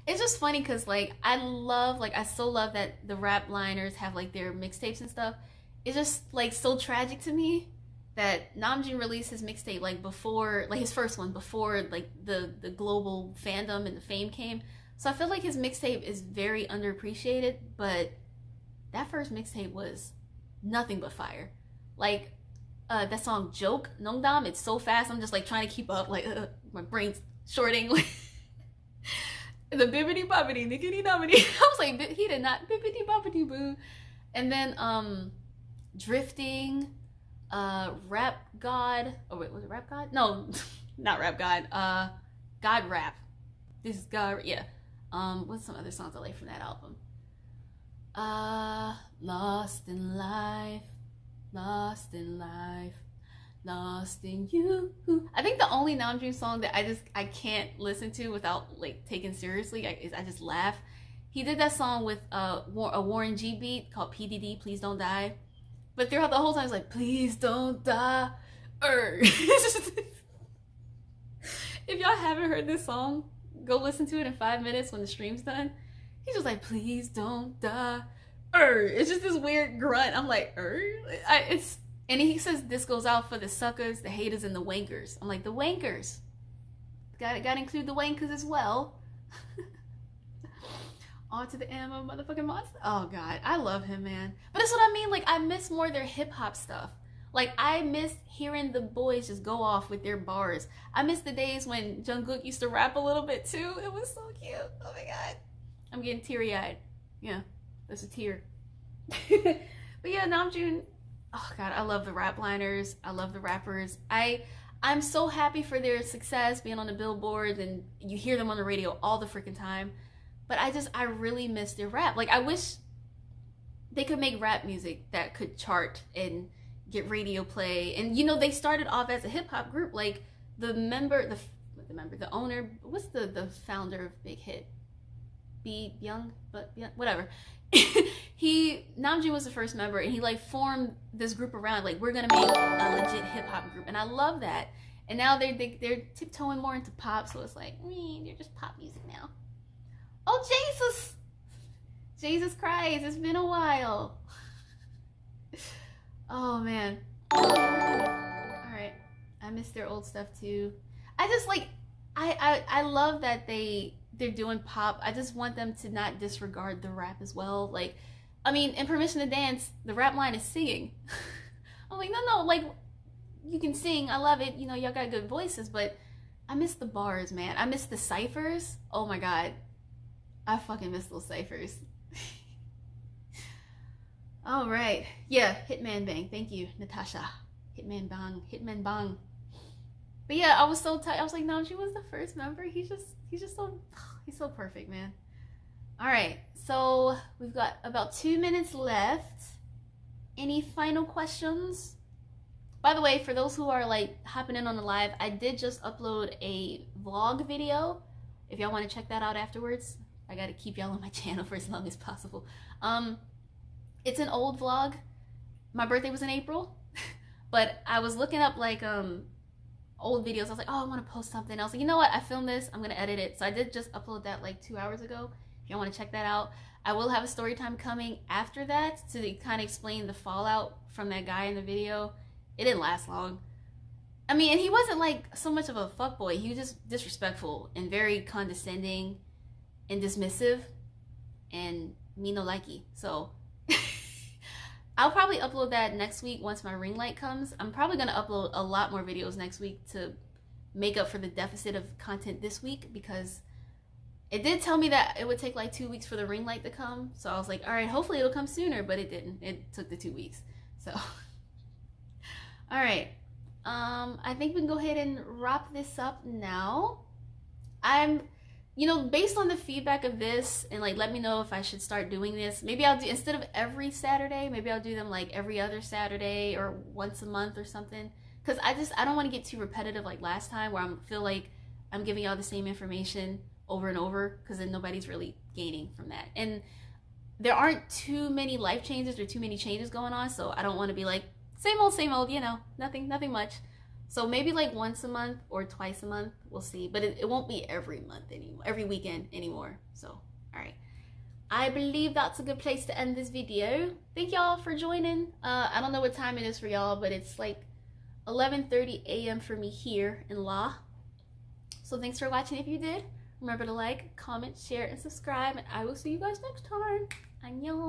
It's just funny because like I so love that the rap liners have like their mixtapes and stuff. It's just like so tragic to me that Namjoon released his mixtape like before, like his first one before like the global fandom and the fame came. So I feel like his mixtape is very underappreciated, but that first mixtape was nothing but fire. Like that song Joke, Nongdam, it's so fast. I'm just like trying to keep up, like my brain's shorting. The bibbity bobbity nickety nobbity. I was like, he did not bibbity bobbity boo. And then Drifting, Rap God. Oh wait, was it Rap God? No, not Rap God. God Rap. This is God. Yeah. What's some other songs I like from that album? Lost in life, lost in life, lost in you. I think the only Namjoon song that I can't listen to without like taking seriously is I just laugh. He did that song with a Warren G beat called PDD, Please Don't Die. But throughout the whole time, it's like, please don't die. If y'all haven't heard this song, go listen to it in 5 minutes when the stream's done. He's just like, please don't die. It's just this weird grunt. I'm like, and he says this goes out for the suckers, the haters, and the wankers. I'm like, the wankers. Gotta include the wankers as well. On to the ammo, motherfucking monster. Oh God, I love him, man. But that's what I mean. Like, I miss more of their hip hop stuff. Like, I miss hearing the boys just go off with their bars. I miss the days when Jungkook used to rap a little bit too. It was so cute. Oh my God, I'm getting teary eyed. Yeah, that's a tear. But yeah, Namjoon. Oh God, I love the rap liners. I love the rappers. I'm so happy for their success being on the billboards, and you hear them on the radio all the freaking time. But I really miss their rap. Like, I wish they could make rap music that could chart and get radio play. And you know, they started off as a hip hop group. Like the owner, what's the founder of Big Hit? B Young, but yeah, whatever. Namjoon was the first member, and he like formed this group around, like, we're gonna make a legit hip hop group, and I love that. And now they're tiptoeing more into pop, so it's like, they're just pop music now. Oh Jesus Christ, it's been a while. Oh man. All right, I miss their old stuff too. I just like, I love that they're doing pop. I just want them to not disregard the rap as well. Like, I mean, in Permission to Dance, the rap line is singing. I'm like, no, like, you can sing. I love it. You know, y'all got good voices, but I miss the bars, man. I miss the ciphers. Oh my God. I fucking miss those ciphers. All right. Yeah, Hitman Bang. Thank you, Natasha. Hitman Bang. But yeah, I was so tight. I was like, no, she was the first member. He's so, he's so perfect, man. All right, so we've got about 2 minutes left. Any final questions? By the way, for those who are like hopping in on the live, I did just upload a vlog video. If y'all want to check that out afterwards, I got to keep y'all on my channel for as long as possible. It's an old vlog. My birthday was in April, but I was looking up like old videos. I was like, oh, I want to post something. I was like, you know what? I filmed this. I'm going to edit it. So I did just upload that like 2 hours ago. If y'all want to check that out. I will have a story time coming after that to kind of explain the fallout from that guy in the video. It didn't last long. I mean, and he wasn't like so much of a fuckboy. He was just disrespectful and very condescending and dismissive and me no likey. So I'll probably upload that next week once my ring light comes. I'm probably going to upload a lot more videos next week to make up for the deficit of content this week, because it did tell me that it would take like 2 weeks for the ring light to come. So I was like, all right, hopefully it'll come sooner, but it didn't. It took the 2 weeks. So, all right. I think we can go ahead and wrap this up now. You know, based on the feedback of this, and like, let me know if I should start doing this. Maybe I'll do, instead of every Saturday, maybe I'll do them like every other Saturday or once a month or something. Because I don't want to get too repetitive like last time, where I feel like I'm giving y'all the same information over and over, because then nobody's really gaining from that. And there aren't too many life changes or too many changes going on, so I don't want to be like, same old, you know, nothing much. So maybe like once a month or twice a month, we'll see. But it won't be every month anymore, every weekend anymore. So, all right. I believe that's a good place to end this video. Thank y'all for joining. I don't know what time it is for y'all, but it's like 11:30 a.m. for me here in La. So thanks for watching. If you did, remember to like, comment, share, and subscribe. And I will see you guys next time. Annyeong.